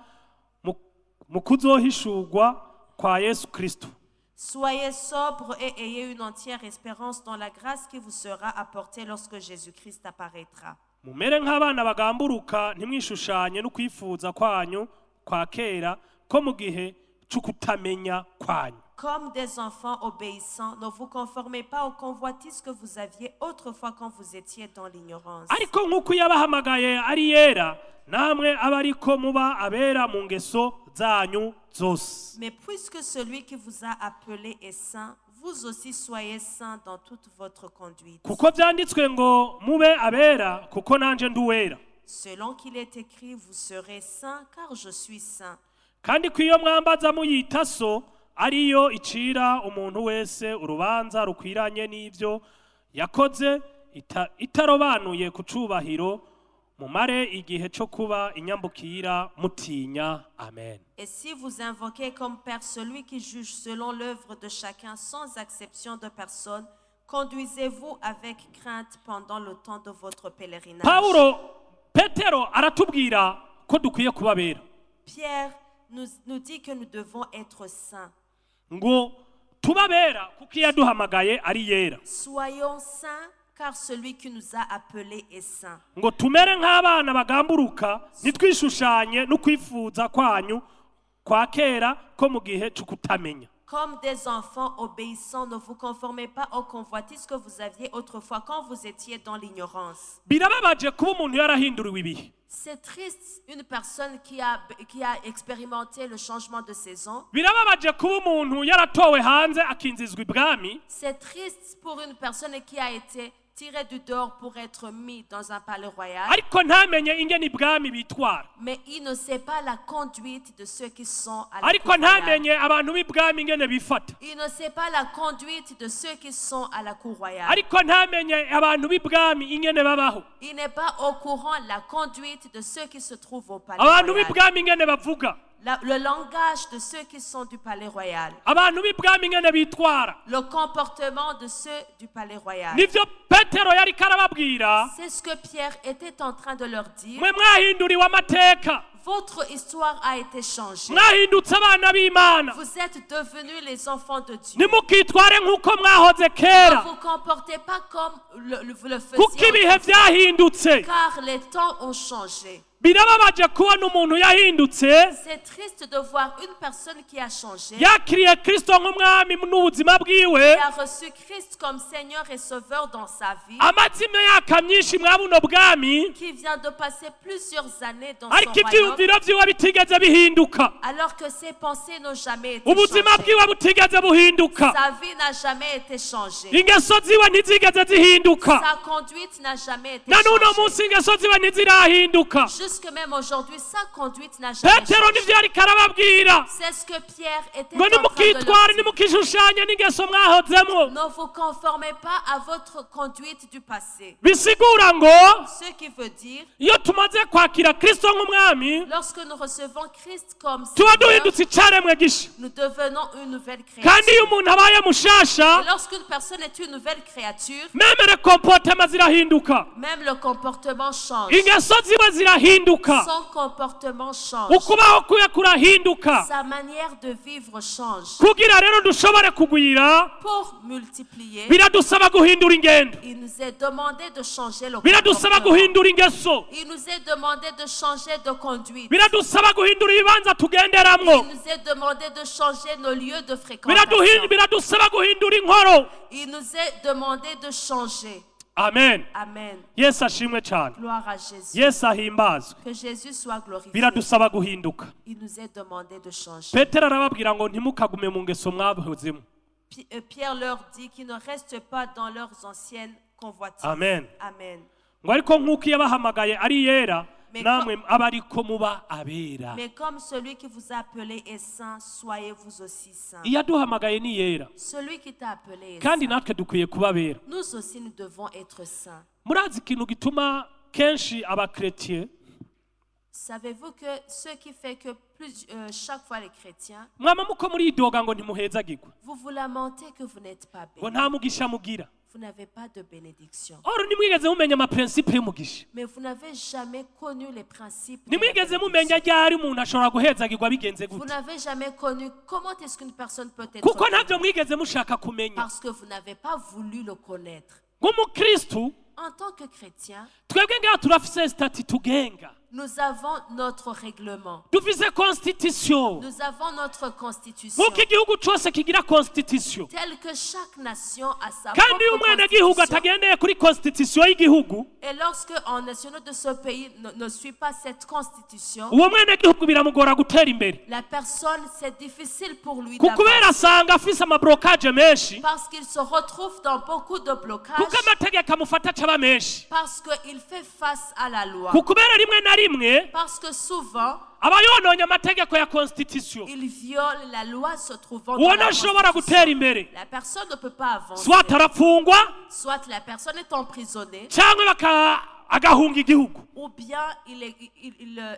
mu kuzohishurwa kwa Yesu Kristo. soyez sobres et ayez une entière espérance dans la grâce qui vous sera apportée lorsque Jésus-Christ apparaîtra. Mumere nk'abana bagamburuka ntimwishushanye no kwifuza kwanyu kwa kera ko mu gihe c'ukutamenya kwanyu. Comme des enfants obéissants, ne vous conformez pas aux convoitises que vous aviez autrefois quand vous étiez dans l'ignorance. Ariko nk'uko yabahamagaye ari yera namwe aba ariko muba abera mu ngeso zanyu zose. Mais puisque celui qui vous a appelé est saint, vous aussi soyez saints dans toute votre conduite. Kuko byanditswe ngo mube abera kuko nanje nduwera. Selon qu'il est écrit, vous serez saints car je suis saint. Kandi ko iyo mwambaza muyita so ariyo icira umuntu wese urubanza rukwiranye n'ivyo yakoze itarobanuye ku cubahiro mumare igihe cyo kuba inyambukira mutinya. Amen. Et si vous invoquez comme Père celui qui juge selon l'œuvre de chacun sans acception de personne, conduisez-vous avec crainte pendant le temps de votre pèlerinage. Petero aratubwira ko dukwiye kubabera. Pierre nous dit que nous devons être saints. Ngo tubabera kuko yaduhamagaye ari yera. Soyons saints car celui qui nous a appelés est saint. Ngo tumere nk'abana bagamburuka nitwishushanye no kwifuza kwanyu kwa kera ko mu gihe c'ukutamenya. Comme des enfants obéissants, ne vous conformez pas aux convoitises que vous aviez autrefois quand vous étiez dans l'ignorance. Birababaje kuba umuntu yarahinduriwe ibihe. C'est triste une personne qui a expérimenté le changement de saison. Birababaje kuba umuntu yaratowe hanze akinzizwa ibwami. C'est triste pour une personne qui a été tirée du dehors pour être mis dans un palais royal. Ariko ntamenye ingene ibwami bitwara. Mais il ne sait pas la conduite de ceux qui sont à la Ariko cour royale. ntamenye abantu b'ibwami ingene bifata. Il ne sait pas la conduite de ceux qui sont à la cour royale. Ariko ntamenye abantu b'ibwami ingene babaho. Il n'est pas au courant de la conduite de ceux qui se trouvent au palais Abantu royal. b'ibwami ingene bavuga. Le langage de ceux qui sont du palais royal. Abantu b'ibwami ingene bitwara. Le comportement de ceux du palais royal. Nivyo Petero yariko arababwira. C'est ce que Pierre était en train de leur dire. Mwe mwahinduriwe amateka. Votre histoire a été changée. mwahindutse abana b'Imana. Vous êtes devenus les enfants de Dieu. Nimukitware nk'uko mwahoze kera, Ne vous comportez pas comme vous le kuko faisiez ibihe autrefois, byahindutse. car les temps ont changé. Birababaje kubona umuntu yahindutse, C'est triste de voir une personne qui a changé, yakiriye Kristo nk'umwami n'ubuzima bwiwe, qui a reçu Christ comme Seigneur et Sauveur dans sa vie, amaze imyaka myinshi mwa buno bwami, qui vient de passer plusieurs années dans son ariko royaume, ivyiyumviro vyiwe bitigeze bihinduka, alors que ses pensées n'ont jamais été ubuzima changées. bwiwe butigeze buhinduka, Sa vie n'a jamais été changée. ingeso ziwe ntizigeze zihinduka, Sa conduite n'a jamais été na n'uno changée. munsi ingeso ziwe ntizirahinduka. Jusque même aujourd'hui, sa conduite n'a jamais Petero changé. nivyo ariko arababwira C'est ce que Pierre était ngo en train de nimukitware, leur dire. nimukishushanya n'ingeso mwahozemwo. Ne vous conformez pas à votre conduite du passé. Bisigura ngo Ce qui veut dire, iyo tumaze kwakira Kristo nk'umwami, lorsque nous recevons Christ comme tuba Seigneur, duhindutse icaremwe gisha. nous devenons une nouvelle Kandi iyo créature. umuntu abaye mushasha, Et lorsqu'une personne est une nouvelle créature, memere comportement zirahinduka, même le comportement change. ingeso ziwe zirahinduka, Son comportement change. ukubaho kuye kurahinduka. Sa manière de vivre change. Kugira rero dushobore kugwira, Pour multiplier, biradusaba guhindura ingendo, il nous est demandé de changer le biradusaba comportement. guhindura ingeso, Il nous est demandé de changer de conduite. biradusaba guhindura ibibanza Il tugenderamwo, nous est demandé de changer nos lieux de fréquentation. biradusaba guhindura inkoro. Il nous est demandé de changer. Amen. Amen. Yesu ashimwe cyane, Gloire à Jésus. Yesu ahimbazwe. Que Jésus soit glorifié. Biradusaba guhinduka. Il nous est demandé de changer. Petero arababwira ngo ntimukagume mu ngeso mwahozemo. Pierre leur dit qu'ils ne restent pas dans leurs anciennes convoitises. Amen. Amen. Ngo ariko nk'uko yabahamagaye ari yera, Mais namwe aba ariko muba abera. Mais comme celui qui vous a appelé est saint, soyez vous aussi saints. Iyo aduhamagaye ni yera, Celui qui t'a appelé est kandi saint. natwe dukwiye kuba abera. Nous aussi, nous devons être saints. Murazi ikintu gituma kenshi abakretien, Savez-vous que ce qui fait que chaque fois les chrétiens, mwama muko muridoga ngo ntimuhezagirwe, vous vous lamentez que vous n'êtes pas ngo bénis. nta mugisha mugira. Vous n'avez pas de bénédiction. Oro nimwigeze mumenya amaprincipe y'umugisha, Mais vous n'avez jamais connu les principes de la nimwigeze mumenya bénédiction. ryari umuntu ashobora guhezagirwa bigenze Vous gute, n'avez jamais connu comment est-ce qu'une personne peut être kuko bénie. ntabyo mwigeze mushaka kumenya. Parce que vous n'avez pas voulu le connaître. Nk'umukristu En tant que chrétien, twebwe ngaha turafise stati tugenga, nous avons notre règlement. dufise constitution, Nous avons notre constitution. nk'uko igihugu cyose kigira constitution. Telle que chaque nation a sa Kandi iyo propre umwenegihugu constitution. atagendeye kuri constitution y'igihugu, Et lorsque un national de ce pays ne suit pas cette constitution, uwo mwenegihugu biramugora gutera imbere, la personne, c'est difficile pour lui kubera d'avancer. asanga afise amablokaje menshi, Parce qu'il se retrouve dans beaucoup de blocages. kuko amategeko amufata acaba menshi, Parce qu'il fait face à la loi. kubera rimwe na rimwe Parce que souvent, aba yononye amategeko ya constitution, il viole la loi se trouvant uwo dans la ntashobora constitution. gutera imbere, La personne ne peut pas avancer. swat arafungwa Soit la personne est emprisonnée, cyangwa agahunga igihugu, ou bien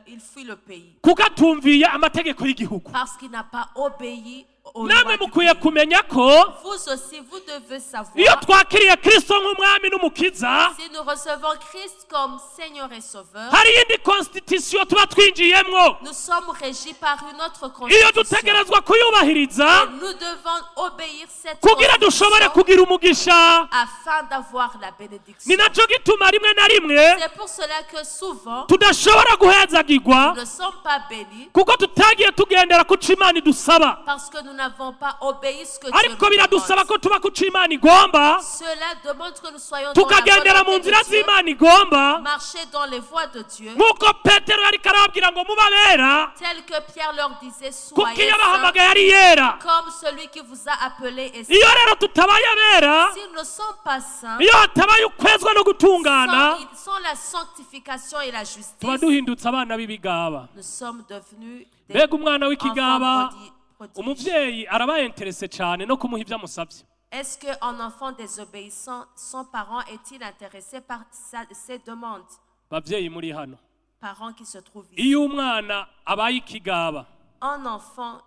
il fuit le pays. kuko atumviye amategeko y'igihugu. Parce qu'il n'a pas obéi aux Namwe lois du mukwiye pays. kumenya ko Vous aussi, vous devez savoir, iyo twakiriye Kristo nk'umwami n'umukiza, si nous recevons Christ comme Seigneur et Sauveur, hari iyindi constitution tuba twinjiyemwo, nous sommes régis par une autre iyo constitution. dutegerezwa kuyubahiriza Et nous devons obéir cette kugira dushobore constitution kugira umugisha. afin d'avoir la bénédiction. Ni naco gituma rimwe na rimwe C'est pour cela que souvent, tudashobora guhezagirwa, nous ne sommes pas bénis kuko tutagiye tugendera ku co Imana idusaba, parce que nous n'avons pas obéi ce que Dieu ariko nous biradusaba demande. ko tuba ku co Imana igomba, Cela demande que nous soyons dans la tukagendera mu volonté nzira de Dieu, z'Imana igomba, marcher dans les voies de Dieu, nk'uko Petero yariko arababwira ngo mubabera, tel que Pierre leur disait, kuko soyez iyo saints, abahamagaye ari yera. comme celui qui vous a appelé est Iyo saint. rero tutabaye abera, Si nous ne sommes pas saints, iyo hatabaye ukwezwa no gutungana, sans la sanctification et la tuba justice, duhindutse abana b'ibigaba. nous sommes devenus des Mbega umwana w'ikigaba, enfants prodiges. umuvyeyi araba interese cyane no kumuha ivyo amusavye. Est-ce qu'un enfant désobéissant, son parent est-il intéressé par ses demandes? Bavyeyi muri hano, Parents qui se trouvent ici. iyo umwana abaye ikigaba, Un enfant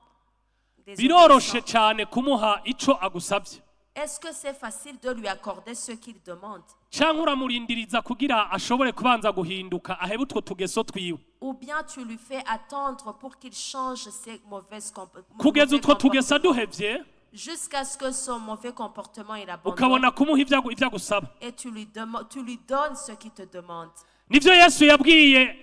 biroroshe désobéissant, cyane kumuha ico agusavye. Est-ce que c'est facile de lui accorder ce qu'il demande? cyangwa uramurindiriza kugira ashobore kubanza guhinduka ahebe utwo tugeso twiwe Ou bien tu lui fais attendre pour qu'il change ses mauvaises kugeza utwo tugeso comportements aduhevye jusqu'à ce que son mauvais comportement il abandonne ukabona kumuha ivyo agusaba. et tu lui donnes ce qu'il te demande. Nivyo Yesu yabwiye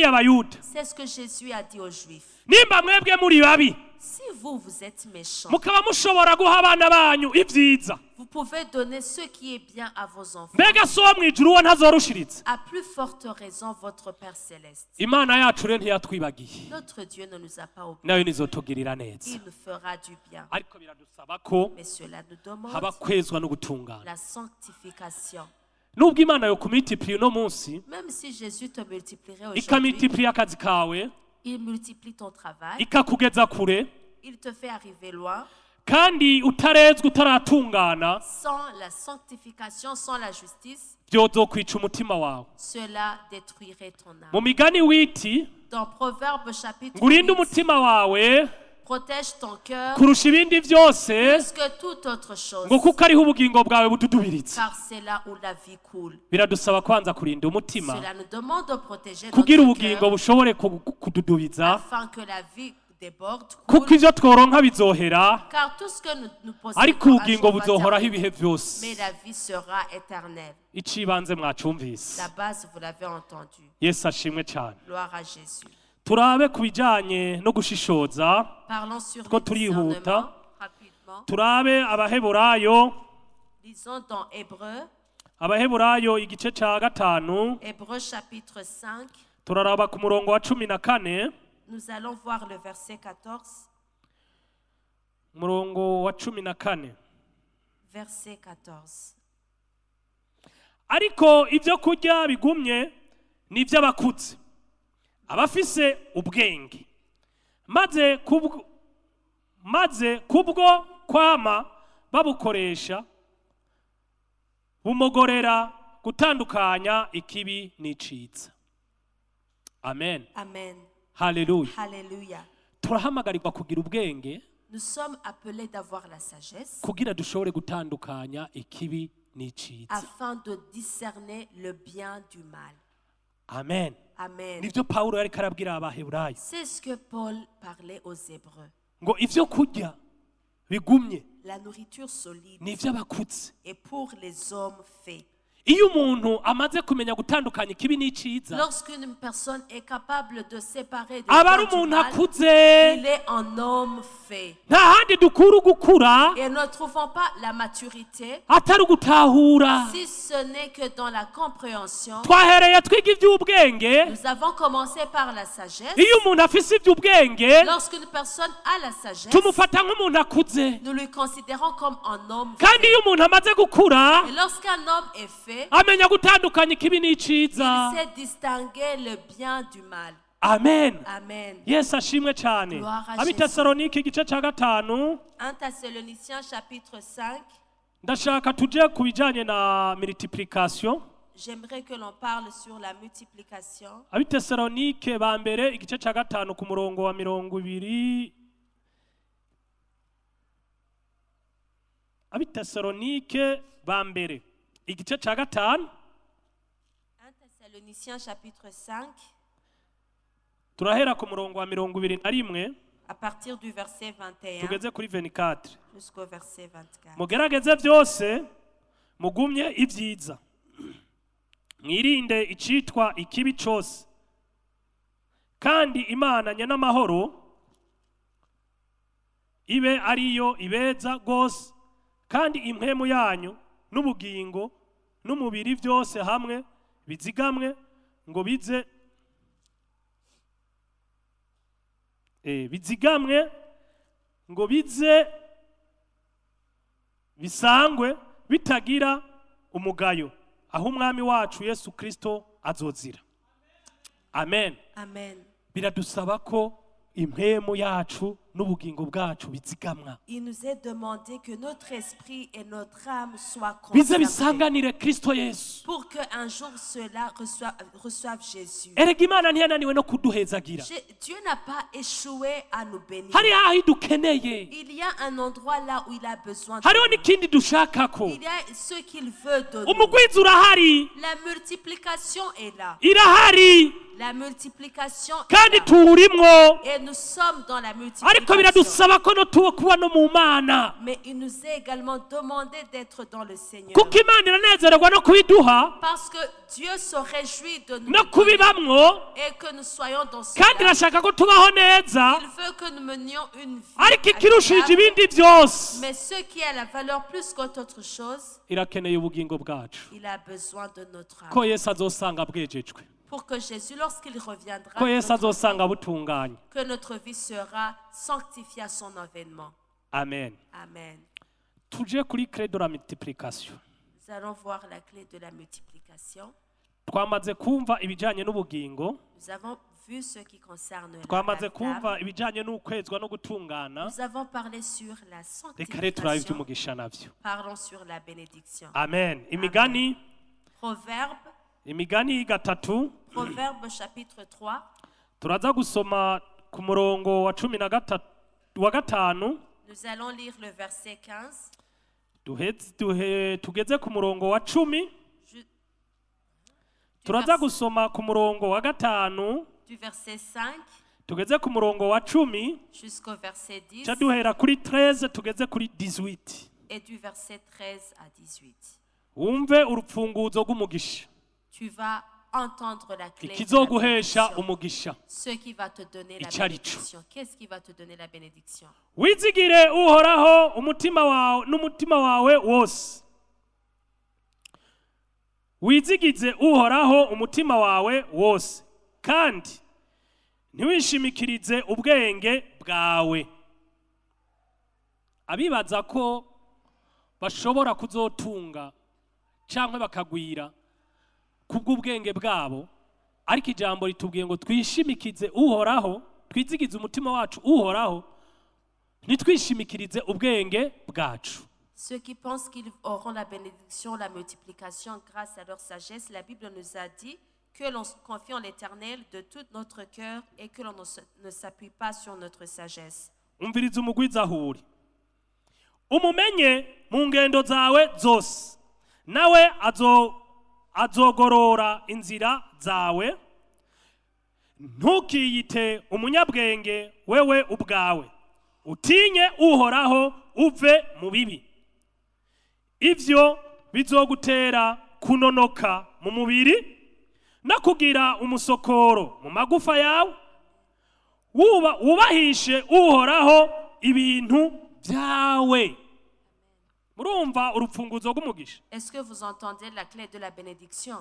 abayuda, C'est ce que Jésus a dit aux Juifs. nimba mwebwe muri babi Si vous êtes méchants, mukaba mushobora guha abana banyu ivyiza, vous pouvez donner ce qui est bien à vos enfants. mbega so wo mw'ijuru wo ntazorushiriza? À plus forte raison, votre Père Céleste. Imana yacu rero ntiyatwibagiye, Notre Dieu ne nous a pas oubliés. nayo nizotugirira neza. Il nous fera du bien. Ariko biradusaba ko Mais cela nous demande haba kwezwa no gutungana. la sanctification. Nubwo Imana yo kumultiplier uno munsi Même si Jésus te multiplierait aujourd'hui, ikamultiplier akazi kawe il multiplie ton travail, ikakugeza kure, il te fait arriver loin. kandi utarezwe utaratungana, Sans la sanctification, sans la justice, vyozokwica umutima wawe. cela détruirait ton âme. Mu migani witi Dans Proverbe chapitre ngurinde 8, umutima wawe protège ton cœur kurusha ibindi vyose, plus que toute autre chose, ngo kuko ariho ubugingo bwawe bududubiritse. car c'est là où la vie coule. Biradusaba kwanza kurinda umutima Cela nous demande de protéger kugira notre ubugingo cœur bushobore kududubiza, afin que la vie déborde, kuko coule, ivyo tworonka bizohera, car tout ce que nous possédons ariko un ubugingo jour va buzohoraho terminer, ibihe vyose. mais la vie sera éternelle. Icibanze mwacumvise. La base, vous l'avez entendu. Yesu ashimwe cyane. Gloire à Jésus. Turabe ku bijanye no gushishoza, Parlons sur Ko le turihuta. discernement rapidement. turabe abaheburayo, Lisons dans abaheburayo igice ca gatanu, Hébreux chapitre 5. turaraba ku murongo wa 14, Nous allons voir le verset 14. umurongo wa 14. Verset 14. Ariko ivyo kurya bigumye ni ivy'abakuze, abafise ubwenge, maze kubwo kwama babukoresha bumogorera gutandukanya ikibi n'iciza. Amen. Amen. Haleluya. Alléluia. Turahamagarirwa kugira ubwenge Nous sommes appelés d'avoir la sagesse kugira dushobore gutandukanya ikibi n'iciza. afin de discerner le bien du mal. Amen. Amen. Nivyo Paulo yariko arabwira abaheburayo C'est ce que Paul parlait aux Hébreux. ngo ivyo kurya bigumye La nourriture solide ni ivy'abakuze. est pour les hommes faits. Iyo umuntu amaze kumenya gutandukanya ikibi n'iciza, Lorsqu'une personne est capable de séparer des aba ari bien du umuntu mal, akuze. il est un homme fait. Nta handi dukura ugukura Et ne trouvons pas la maturité atari ugutahura. si ce n'est que dans la compréhension. Twahereye twiga ivy'ubwenge. Nous avons commencé par la sagesse. Iyo umuntu afise ivy'ubwenge Lorsqu'une personne a la sagesse, tumufata nk'umuntu akuze, nous lui considérons comme un homme kandi fait. iyo umuntu amaze gukura Et lorsqu'un homme est fait, amenya gutandukanya ikibi il n'iciza. sait distinguer le bien du mal. Amen. Amen. Yesu ashimwe cyane. Gloire à Abitesalonike igice ca gatanu, 1 Thessaloniciens chapitre 5. ndashaka tuje ku bijanye na multiplication. J'aimerais que l'on parle sur la multiplication. Abitesalonike ba mbere igice ca gatanu ku murongo wa 20. Abitesalonike ba mbere igice ca gatanu, 1 Thessaloniciens chapitre 5, turahera ku murongo wa 21 à partir du verset 21 tugeze kuri 24. jusqu'au verset 24. Mugerageze byose, mugumye ibyiza, mwirinde icitwa ikibi cose, kandi Imana nyenamahoro ibe ariyo ibeza gose, kandi impwemu yanyu n'ubugingo n'umubiri byose hamwe bizigamwe ngo bize bisangwe bitagira umugayo, aho umwami wacu Yesu Kristo azozira. Amen. Amen. Biradusaba ko impwemu yacu n'ubugingo bwacu bizigamwa Il nous est demandé que notre esprit et notre âme soient bize conservés bisanganire Kristo Yesu. pour qu'un jour cela reçoive Jésus. Erega Imana ntiyananiwe no kuduhezagira. Dieu n'a pas échoué à nous bénir. Hari aho idukeneye, Il y a un endroit là où il a besoin de hariho nous. n'ikindi dushakako. Il y a ce qu'il veut de nous. Umugwiza urahari, La multiplication est là. irahari, La multiplication est kandi là. turimwo. Et nous sommes dans la Ariko multiplication. biradusaba ko no kuba no mu Mana. Mais il nous est également demandé d'être dans le Seigneur. Kuko Imana iranezererwa no kubiduha Parce que Dieu se réjouit de nous no donner kubibamwo, et que nous soyons dans ce kandi irashaka ko tubaho neza. Il veut que nous menions une vie Ariko ikirushije agréable. ibindi byose, Mais ce qui a la valeur plus qu'autre chose, irakeneye ubugingo bwacu. il a besoin de notre âme. Ko Yesu azosanga bwejejwe, Pour que Jésus, lorsqu'il reviendra, ko Yesu notre- azosanga butunganye. que notre vie sera sanctifiée à son avènement. Amen. Amen. Tuje kuri clé de la multiplication. Nous allons voir la clé de la multiplication. Twamaze kumva ibijanye n'ubugingo, Nous avons vu ce qui concerne twamaze la kumva table. ibijanye n'ukwezwa no gutungana. Nous avons parlé sur la Reka rero turabe sanctification. iby'umugisha navyo. Parlons sur la bénédiction. Amen. Imigani, imigani gatatu, Proverbe chapitre 3. turaza gusoma ku murongo wa 15. Nous allons lire le verset 15. Tugeze ku murongo wa 10. ju- Turaza gusoma ku murongo wa 5. Du verset 5 Tugeze ku murongo wa 10. jusqu'au verset 10 Ca duhera kuri 13 tugeze kuri 18. et du verset 13 à 18. Wumve urupfunguzo rw'umugisha. Tu vas entendre la clé de la Ikizoguhesha bénédiction. umugisha. Ce qui va te donner la Icyarico. bénédiction. Qu'est-ce qui va te donner la bénédiction? Wizigire uhoraho umutima wawe n'umutima wawe wose. Wizigize uhoraho umutima wawe wose. Kandi ntiwishimikirize ubwenge bwawe. Abibaza ko bashobora kuzotunga cyangwa bakagwira kubw'ubwenge bwabo, ariko ijambo ritubwiye ngo twishimikize uhoraho, twizigize umutima wacu uhoraho, ntitwishimikirize ubwenge bwacu. Ceux qui pensent qu'ils auront la bénédiction, la multiplication grâce à leur sagesse, la Bible nous a dit que l'on confie en l'Éternel de tout notre cœur et que l'on ne s'appuie pas sur notre sagesse. Umviriza umugwiza ahuri. Umumenye mu ngendo zawe zose, nawe azogorora inzira zawe. Ntukiyite umunyabwenge wewe ubwawe, utinye uhoraho uve mu bibi. Ivyo bizogutera kunonoka mu mubiri no kugira umusokoro mu magufa yawe. Wubahishe uhoraho ibintu byawe. Murumva urupfunguzo rw'umugisha. Est-ce que vous entendez la clé de la bénédiction?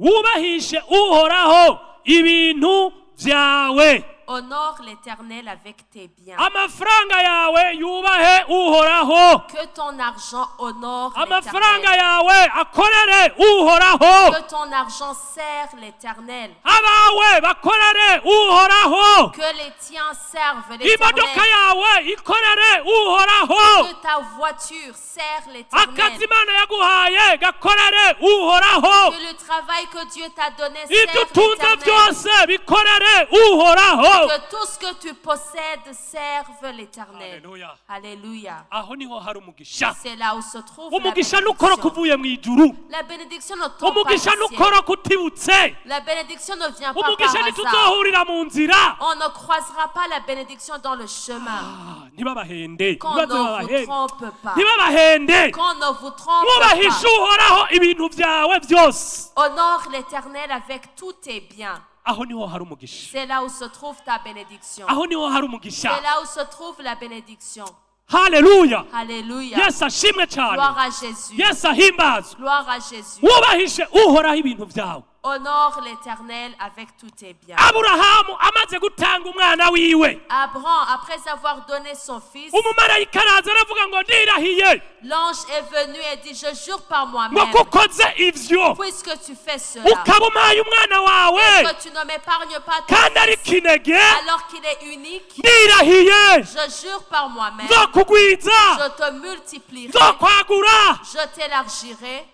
Wubahishe uhoraho ibintu byawe. Honore l'Éternel avec tes biens. Amafaranga yawe yubahe uhoraho. Que ton argent honore Amafaranga l'Éternel. yawe akorere uhoraho. Que ton argent sert l'Éternel. Abawe bakorere uhoraho. Que les tiens servent Imodoka l'Éternel. yawe ikorere uhoraho. Que ta voiture sert l'Éternel. Akazi Imana yaguhaye gakorere uhoraho. Que le travail que Dieu t'a donné Ibyo serve utunze l'Éternel. byose bikorere uhoraho. Que tout ce que tu possèdes serve l'Éternel. Alléluia. Alléluia. Aho niho hari umugisha. C'est là où se trouve la Umugisha nukora bénédiction. kuvuye mu ijuru. La bénédiction ne tombe pas Umugisha du ciel. nukora kutibutse. La bénédiction ne vient pas par Umugisha hasard. ntituzohurira mu nzira. On ne croisera pas la bénédiction dans le chemin. Ntibabahende. Qu'on ne vous trompe pas. Ntibabahende. Qu'on ne vous trompe Mwubahishe pas. uhoraho ibintu byawe byose. Honore l'Éternel avec tous tes biens. Aho niho hari umugisha. C'est là où se trouve ta bénédiction. Aho niho hari C'est umugisha. là où se trouve la bénédiction. Haleluya. Alléluia. Yesu ashimwe cyane. Gloire à Jésus. Yesu ahimbazwe. Gloire à Jésus. Wubahishe uhoraho ibintu byawe. Honore l'Éternel avec tous tes biens. Aburahamu amaze gutanga umwana wiwe, Abraham, après avoir donné son fils, umumarayika araza aravuga ngo ndirahiye l'ange est venu et dit, je jure par ngo moi-même, kukoze ivyo puisque tu fais cela, ukaba umpaye umwana wawe que tu ne m'épargnes pas ton kandi ari fils, kinege, alors qu'il est unique, ndirahiye je jure par moi-même, nzokugwiza, je te multiplierai, nzokwagura. je t'élargirai.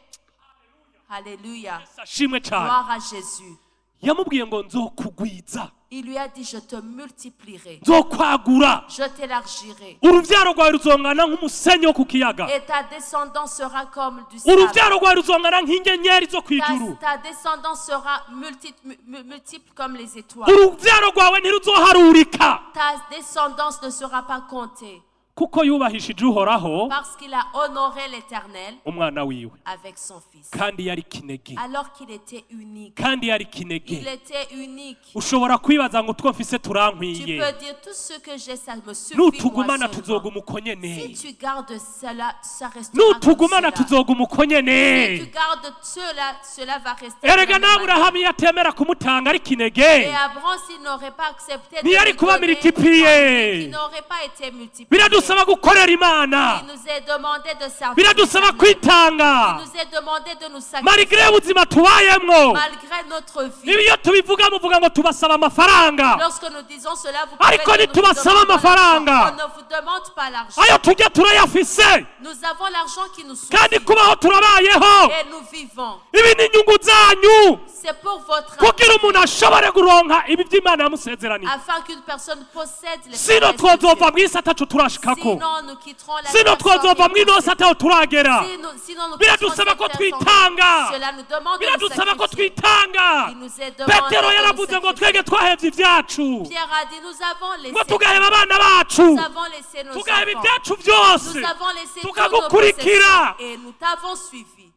Alléluia. Ashimwe cyane. Gloire à Jésus. Yamubwiye ngo nzokugwiza, Il lui a dit, je te multiplierai, nzokwagura, je t'élargirai. uruvyaro rwawe ruzongana nk'umusenyi wo ku kiyaga, Et ta descendance sera comme du sable. uruvyaro rwawe ruzongana nk'inyenyeri zo kw'ijuru, Ta descendance sera multiple comme les étoiles. uruvyaro rwawe ntiruzoharurika, Ta descendance ne sera pas comptée. kuko yubahishije uhoraho Parce qu'il a honoré l'Éternel umwana wiwe, avec son fils. kandi yari kinege, Alors qu'il était unique. kandi yari Il kinege. était unique. Ushobora kwibaza ngo two mfise Tu turankwiye, peux dire tout ce que j'ai, ça me suffit. nutugumana Moi seulement. tuzoguma uko nyene, Si tu gardes cela, ça restera comme nutugumana cela. tuzoguma uko Si tu nyene. gardes cela, cela va rester. Erega de la même n'Aburahamu yatemera kumutanga ari Et kinege, Abraham, s'il n'aurait pas accepté de ntiyari lui kuba donner, multiplié. il n'aurait pas été multiplié. Biradusaba gukorera Il Imana, nous est demandé de servir. biradusaba l'Éternel. kwitanga, Il nous est demandé de nous sacrifier. marigre ubuzima tubayemwo. Malgré notre vie. Ibi iyo tubivuga muvuga ngo tubasaba amafaranga, Lorsque nous disons cela, vous ariko pouvez dire, nous ntitubasaba demandons amafaranga, l'argent. On ne vous demande pas l'argent. ayo tujya turayafise, Nous avons l'argent qui nous kandi suffit. kubaho turabayeho. Et nous vivons. Ibi ni inyungu zanyu, C'est pour votre kugira intérêt, umuntu ashobore kuronka ibi by'Imana yamusezeraniye. afin qu'une personne possède les Sino promesses de twozova Dieu. mw'isi ataco turashikako, Sinon, nous quitterons la sino terre sans twozova rien mw'inosi posséder. ataho turagera. Sinon, nous Biradusaba quitterons ko cette terre sans twitanga, rien. Cela nous demande de nous biradusaba ko sacrifier. twitanga. Il nous est demandé Petero de yaravuze nous ngo sacrifier. twege twahevye ivyacu, Pierre a dit, nous avons ngo laissé, tugaheba abana bacu, nous avons laissé nos tugaheba enfants. ibyacu byose, Nous avons laissé tous nos tukagukurikira. possessions et nous t'avons suivi.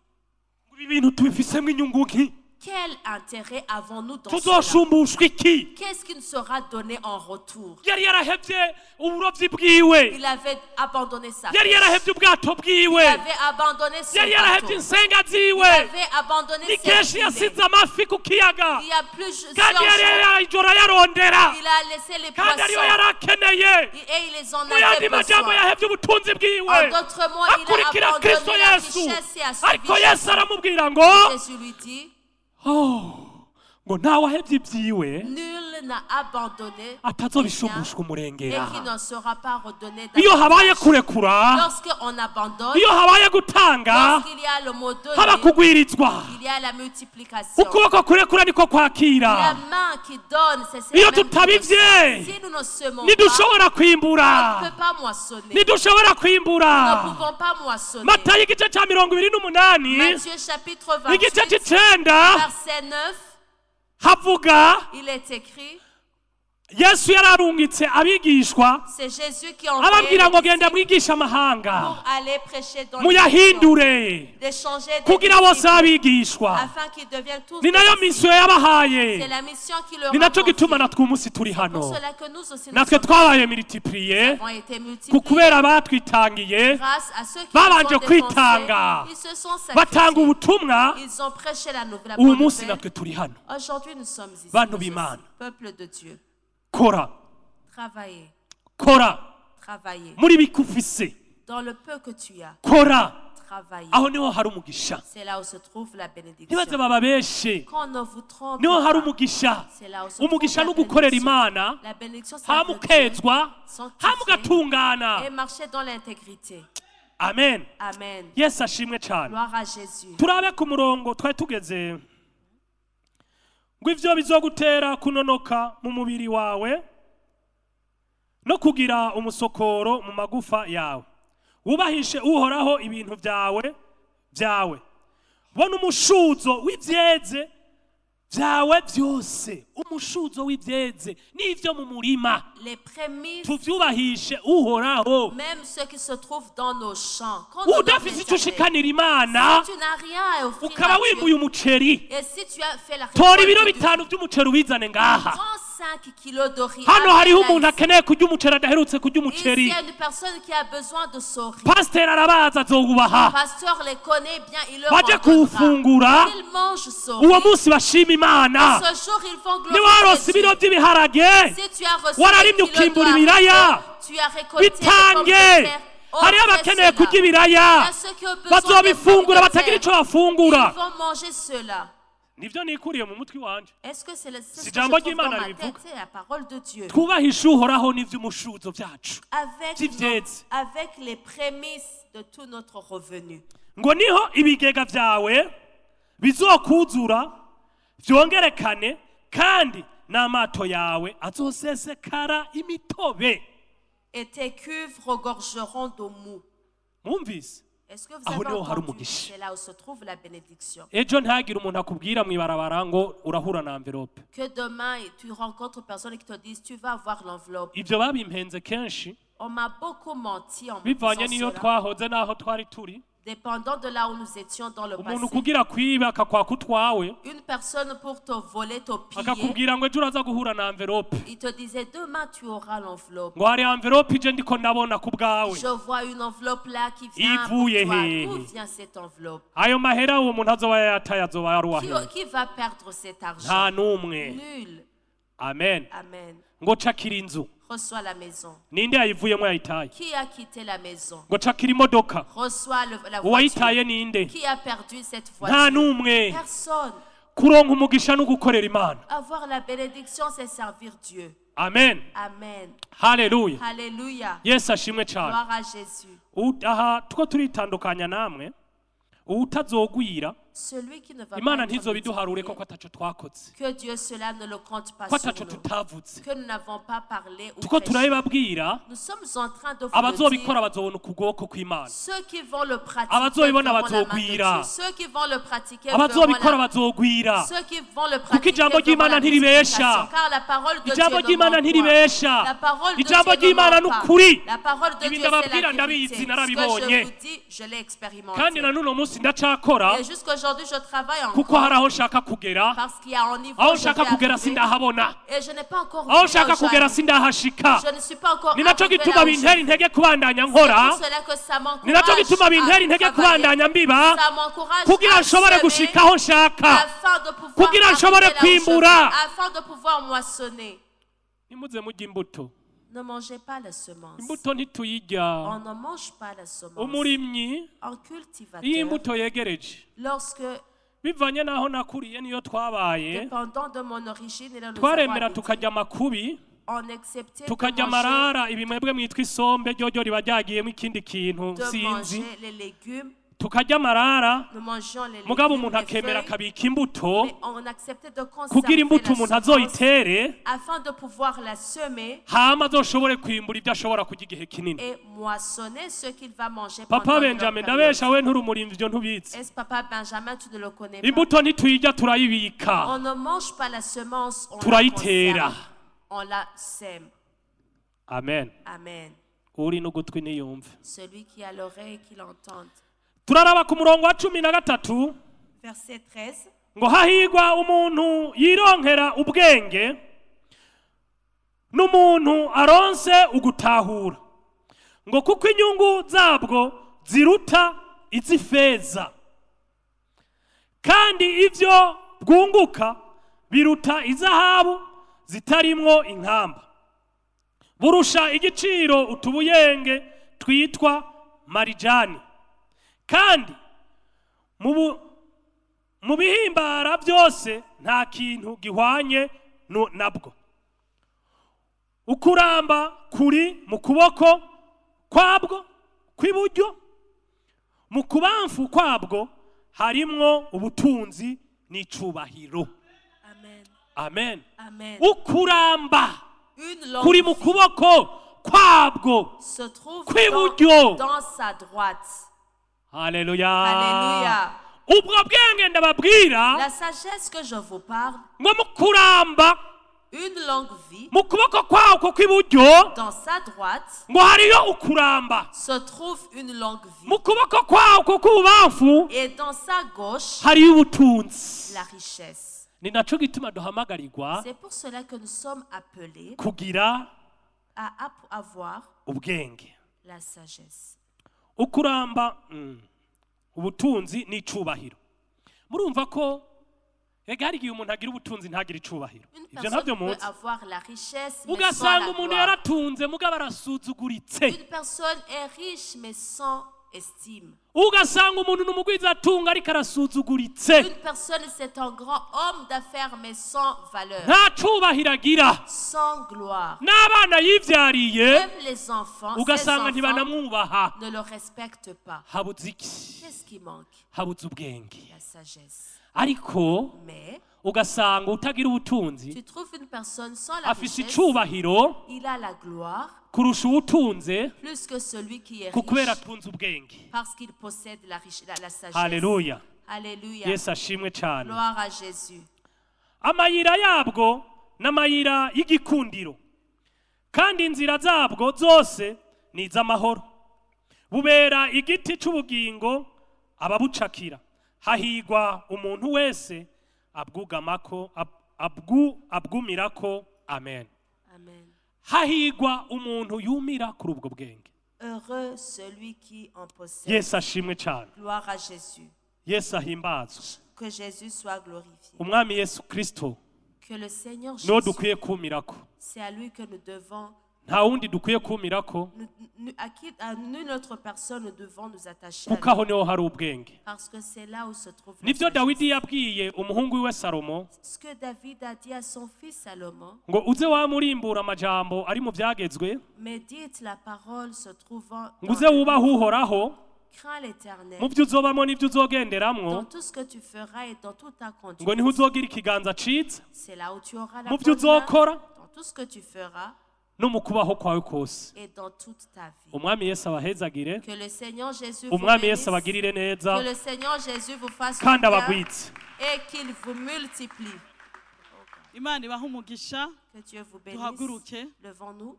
Ibi bintu tubifisemo inyungu nki? Quel intérêt avons-nous dans cela? Tuzosumbushwa iki? Qu'est-ce qui nous sera donné en retour? Yari yarahevye uburovyi bwiwe, Il avait abandonné sa yari pêche. yarahevye ubwato Il bwiwe, avait abandonné son yari bateau. yarahevye insenga Il ziwe, avait abandonné ni ses kenshi filets. yasize amafi ku kiyaga, Il y a plusieurs kandi yari jours, yarayijora yarondera, il a laissé les kandi ariyo poissons yari akeneye. et il les en Mu yandi avait majambo besoin. yahevye ubutunzi bwiwe, En d'autres mots, il a akurikira Kristo abandonné la Yesu. richesse et a suivi Ariko Yesu Jésus. aramubwira ngo Jésus lui dit, ngo ntawe ahevye ibyiwe nul n'a abandonné atazobishumbushwa et umurengera. qui n'en sera pas redonné Iyo habaye davantage. kurekura, Lorsqu'on abandonne, iyo habaye gutanga, lorsqu'il y a le mot haba donner, kugwirizwa. il y a la multiplication. Ukuboko kurekura niko La kwakira. main qui donne, c'est Iyo celle même qui tutabivye, reçoit. Si nous ne semons pas, ntidushobora on kwimbura, ne peut pas moissonner. ntidushobora Nous ne kwimbura. pouvons pas moissonner. Matayo igice cya 28, Matthieu chapitre igice 28, c'icenda verset 9, havuga il est écrit, Yesu yararungitse abigishwa c'est Jésus qui a envoyé ababwira ngo les genda disciples mwigisha amahanga, pour aller prêcher dans les nations, muyahindure d'échanger des kugira bose disciples abigishwa. afin qu'ils deviennent tous Ni des nayo disciples. misiyo yabahaye, C'est la mission qui leur ni a nacyo confiée. gituma natwe umunsi turi Pour hano, cela que nous aussi nous natwe sommes twabaye multipliye avons été ku multipliés kubera batwitangiye, grâce à ceux qui babanje nous ont dépensé. kwitanga, Ils se sont batanga sacrifiés. ubutumwa. Ils ont prêché la nouvelle Ubu bonne munsi nouvelle. natwe turi hano. Aujourd'hui, nous sommes ici, Bantu nous aussi, b'Imana. peuple de Dieu. Kora, Travaillez, kora travaillez. muri bikufise, Dans le peu que tu as, kora. travaillez. Aho niho hari umugisha. C'est là où se trouve la bénédiction. Ntibaze bababeshe, Qu'on ne vous trompe niho hari pas. umugisha. C'est là où se trouve Umugisha la no gukorera bénédiction. Imana, La bénédiction, c'est de Dieu, hamukezwa, sanctifier hamugatungana. et marcher dans l'intégrité. Amen. Amen. Yesu ashimwe cyane. Gloire à Jésus. Turabe ku murongo twari tugeze ngo ivyo bizogutera kunonoka mu mubiri wawe no kugira umusokoro mu magufa yawe, wubahishe uhoraho ibintu byawe. Bona umushuzo w'ivyeze byawe byose, umushuzo w'ivyeze n'ivyo mu murima Les prémices, tuvyubahishe uhoraho. même ceux qui se trouvent dans nos champs. Qu'on ne leur Udafise met icyo jamais. ushikanira Imana, Si tu n'as rien à offrir ukaba à Dieu, wimbuye umuceri, et si tu as fait la tora ibiro récolte du bitanu by'umuceri ubizane ngaha. prends 5 kilos de riz. hano avec hariho la umuntu riz. akeneye kurya umuceri adaherutse kurya Ici, umuceri il y a une personne qui a besoin de ce riz. pasiteri arabaza azowubaha Le pasteur les connaît bien, il leur baje en donnera. kuwufungura Ils mangent ce uwo riz. munsi bashima imana Ce jour, ils vont niwarose glorifier ibiro Dieu. by'ibiharage Si tu as reçu wararimye des kilos de ukimbura ibiraya haricots, tu as récolté des pommes bitange de terre. hariho Offre abakeneye cela. kurya ibiraya Il y a ceux qui ont besoin des bazobifungura pommes de batagira terre. ico bafungura Ils vont manger cela. nivyo nikuriye mu mutwe wanje Est-ce que c'est Si ce que ijambo je trouve dans ry'Imana ma ribivuga. tête? C'est la parole de Dieu. twubahishe uhoraho n'ivy'umushuzo vyacu Avec, Vy'ivyezi. avec les prémices de tout notre revenu. ngo niho ibigega vyawe bizokuzura vyongerekane kandi n'amato yawe azosesekara imitobe Et tes cuves regorgeront d'eau mou. mwumvise Est-ce que vous Aho avez niho hari entendu? umugisha. C'est là où se trouve la bénédiction. ejo ntihagire umuntu akubwira mw'ibarabara ngo urahura na envelope Que demain, tu rencontres personnes qui te disent, tu vas avoir l'enveloppe. ivyo babimpenze kenshi On m'a beaucoup menti en me bivanye disant n'iyo cela. twahoze n'aho twari turi Dépendant de là où nous étions dans le umuntu passé. kugira kwiba akakwaka utwawe Une personne pour te voler, te piller, akakubwira ngo ejo uraza guhura na envelope il te disait, demain tu auras l'enveloppe. ngo hari envelope ije ndiko ndabona ku bwawe Je vois une enveloppe là qui vient pour Ivuye toi. hehe? D'où vient cette enveloppe? ayo mahera uwo muntu azoba yataye azoba yaruwahe Qui va perdre cet nta argent? n'umwe Nul. amen Amen. ngo cakira inzu Reçois la maison. ninde yayivuyemo yayitaye Qui a quitté la maison? ngo cakira imodoka Reçois la uwayitaye voiture. ninde Qui a perdu cette nta voiture? n'umwe Personne. kuronka umugisha no gukorera imana Avoir la bénédiction, c'est servir Dieu. amen Amen. haleluya Alléluia. yesu ashimwe cyane Gloire à Jésus. aha two turitandukanya namwe utazogwira Celui qui ne va imana pas être ntizobiduharure multiplié, ko ataco twakoze que Dieu cela ne le compte pas ko sur ataco nous. tutavuze Que nous n'avons pas parlé ou tuko prêché. turabibabwira Nous sommes en train de vous le abazobikora dire. bazobona ukuboko kw'imana Ceux qui vont le pratiquer Abazobibona verront la main de bazogwira. Dieu. Ceux qui vont le pratiquer verront abazobikora la... bazogwira Ceux qui vont le kuko pratiquer ijambo verront la ry'imana ntiribesha multiplication. Car la parole de ijambo Dieu ry'imana ne ment pas. ntiribesha La parole de ijambo Dieu ne ry'imana ment pas. n'ukuri La parole de Ibi Dieu, c'est ndababwira la ndabizi, vérité. Ce que narabibonye. je vous dis, je l'ai expérimenté. kandi na n'uno munsi ndacakora Et jusqu'aujourd'hui, je travaille kuko hari encore. aho nshaka kugera Parce qu'il y a un niveau aho où je nshaka vais kugera arriver. sindahabona Et je n'ai pas encore aho vu nshaka là où kugera j'arrive. sindahashika Je ne suis pas encore ni naco arrivé gituma là où bintera je veux. intege kubandanya C'est nkora pour cela que ça ni naco m'encourage gituma bintera intege à kubandanya travailler. mbiba Ça m'encourage kugira à nshobore semer gushika aho nshaka afin de pouvoir kugira arriver nshobore là où je veux, kwimbura. afin de pouvoir moissonner. nimuze murya imbuto Ne mangez pas la semence. imbuto ntituyirya On ne mange pas la semence. umurimyi Un iyo cultivateur, imbuto yegereje lorsque, bivanye n'aho nakuriye niyo twabaye dépendant de mon origine et de nos twaremera avoirs, tukarya amakubi on acceptait de tukarya manger, amarara ibi mwebwe mwitwa isombe ryoryo riba ryagiyemo ikindi kintu de sinzi manger les légumes. tukarya amarara Nous mangeons les mugabo légumes, umuntu les akemera feuilles, akabika imbuto mais on acceptait de kugira conserver imbuto la umuntu semence azoyitere afin de pouvoir la semer hama azoshobore kwimbura ibyo ashobora kurya igihe kinini et moissonner ce qu'il va manger papa pendant une benjamin longue période. ndabesha we nturi ivyo ntubizi Est-ce papa Benjamin, tu ne le connais pas? imbuto ntituyirya turayibika On ne mange pas la semence, on la turayitera conserve. On la sème. amen Amen. uri n'ugutwi niyumve Celui qui a l'oreille, qu'il entende. turaraba ku murongo wa 13 Verset 13. ngo hahigwa umuntu yironkera ubwenge n'umuntu aronse ugutahura ngo kuko inyungu zabwo ziruta iz'ifeza kandi ivyo bwunguka biruta izahabu zitarimwo inkamba burusha igiciro utubuyenge twitwa marijani kandi mu bihimbara byose nta kintu gihwanye nabwo ukuramba kuri mu kuboko kwabwo kw'iburyo mu kubamfu kwabwo harimwo ubutunzi n'icubahiro Amen. amen Amen. ukuramba Une longue kuri mu vie kuboko kwabwo se trouve kw'iburyo dans sa droite. haleluya Alléluia. ubwo bwenge ndababwira La sagesse que je vous parle, ngo mu kuramba une longue vie mu kuboko kwako kw'iburyo dans sa droite ngo hariyo ukuramba se trouve une longue vie. mu kuboko kwako kw'ububamfu Et dans sa gauche, hariyo ubutunzi la richesse. ni naco gituma duhamagarirwa C'est pour cela que nous sommes appelés kugira à avoir ubwenge, la sagesse. ukuramba ubutunzi n'icubahiro. Murumva ko ega hari igihe umuntu agira ubutunzi ntagire icubahiro. Une Ivyo personne ntabyo peut muzi. avoir la richesse, mais sans Ugasanga la umuntu gloire. yaratunze mugabo arasuzuguritse. Une personne est riche, mais sans estime. Ugasanga umuntu n'umugwiza atunga ariko arasuzuguritse. Une personne, c'est un grand homme d'affaires, mais sans valeur, Nta cubahiro agira. sans gloire. N'abana yivyariye Même les enfants, ses ugasanga enfants ntibanamwubaha. ne le respectent pas. Habuze iki? Qu'est-ce qui manque? Habuze ubwenge. La sagesse. Ariko Mais ugasanga utagira ubutunzi tu trouves une personne sans la afise richesse, icubahiro il a la gloire kurusha uwutunze plus que celui qui est kubera riche atunze ubwenge. parce qu'il possède la sagesse. Haleluya. Alléluia. Yesu ashimwe cyane. Gloire à Jésus. Amayira yabwo n'amayira y'igikundiro kandi inzira zabwo zose ni iz'amahoro. Bubera igiti c'ubugingo ababucakira. Hahigwa umuntu wese abwugamako abwumirako. Amen. Amen. Hahigwa umuntu yumira kuri ubwo bwenge. Heureux celui qui en possède. Yesu ashimwe cyane. Gloire à Jésus. Yesu ahimbazwe. Que Jésus soit glorifié. Umwami Yesu Kristo Que le Seigneur no Jésus, dukwiye kumirako. c'est à lui que nous devons, Nta wundi dukwiye kumirako à nous, notre personne, nous devons nous attacher kuko à aho lui. niho hari ubwenge. Parce que c'est là où se trouve la Nivyo sagesse. Dawidi yabwiye umuhungu wiwe Salomo Ce que David a dit à son fils Salomon, ngo uze wamurimbura amajambo ari mu vyagezwe, médite la parole se trouvant ngo dans uze wubaha uhoraho crains l'Éternel mu vyo uzobamwo n'ivyo dans uzogenderamwo, tout ce que tu feras et dans toute ta ngo conduite. niho uzogira ikiganza ciza C'est là où tu auras la mu vyo bonne main, uzokora dans tout ce que tu feras no mu kubaho kwawe kose. et dans toute ta vie. Umwami Yesu abahezagire, Que le Seigneur Jésus vous umwami bénisse, Yesu abagirire neza que le Seigneur Jésus vous fasse du kandi bien abagwize. et qu'il vous multiplie. Imana ibaha umugisha. Que Dieu vous bénisse. Duhaguruke. Levons-nous.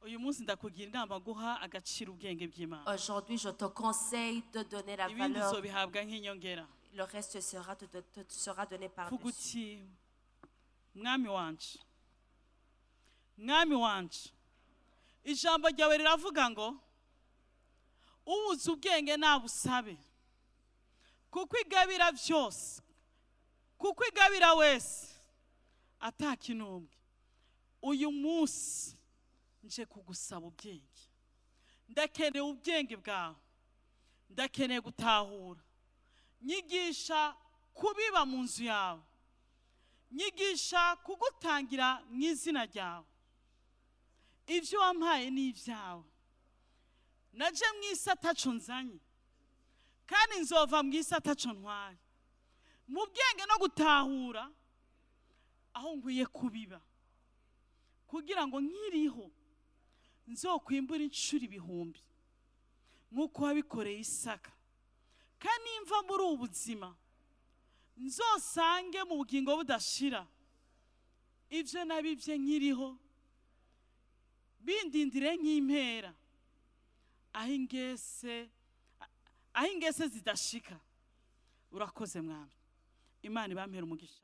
Uyu munsi ndakugira inama guha agaciro ubwenge bw'Imana. Aujourd'hui, je te conseille de donner la Ibindi valeur. uzobihabwa nk'inyongera. Le reste te sera donné par Vuga dessus. uti mwami wanje, mwami wanje, ijambo ryawe riravuga ngo ubuze ubwenge nabusabe kuko igabira byose, kuko igabira wese atakinubwe. Uyu munsi nje kugusaba ubwenge. Ndakeneye ubwenge bwawe, ndakeneye gutahura. Nyigisha kubiba mu nzu yawe, nyigisha kugutangira mu izina ryawe. Ibyo wampaye ni ibyawe. Naje mu isi ataco nzanye kandi nzova mu isi ataco ntwaye. Mu bwenge no gutahura aho nkwiye kubiba kugira ngo nkiriho nzokwimbura inshuro ibihumbi nk'uko wabikoreye Isaka. Kandi nimva muri ubu buzima nzosange mu bugingo budashira ibyo nabibye nkiriho bindindire nk'impera aho ingese zidashika. Urakoze mwami. Imana ibampera umugisha.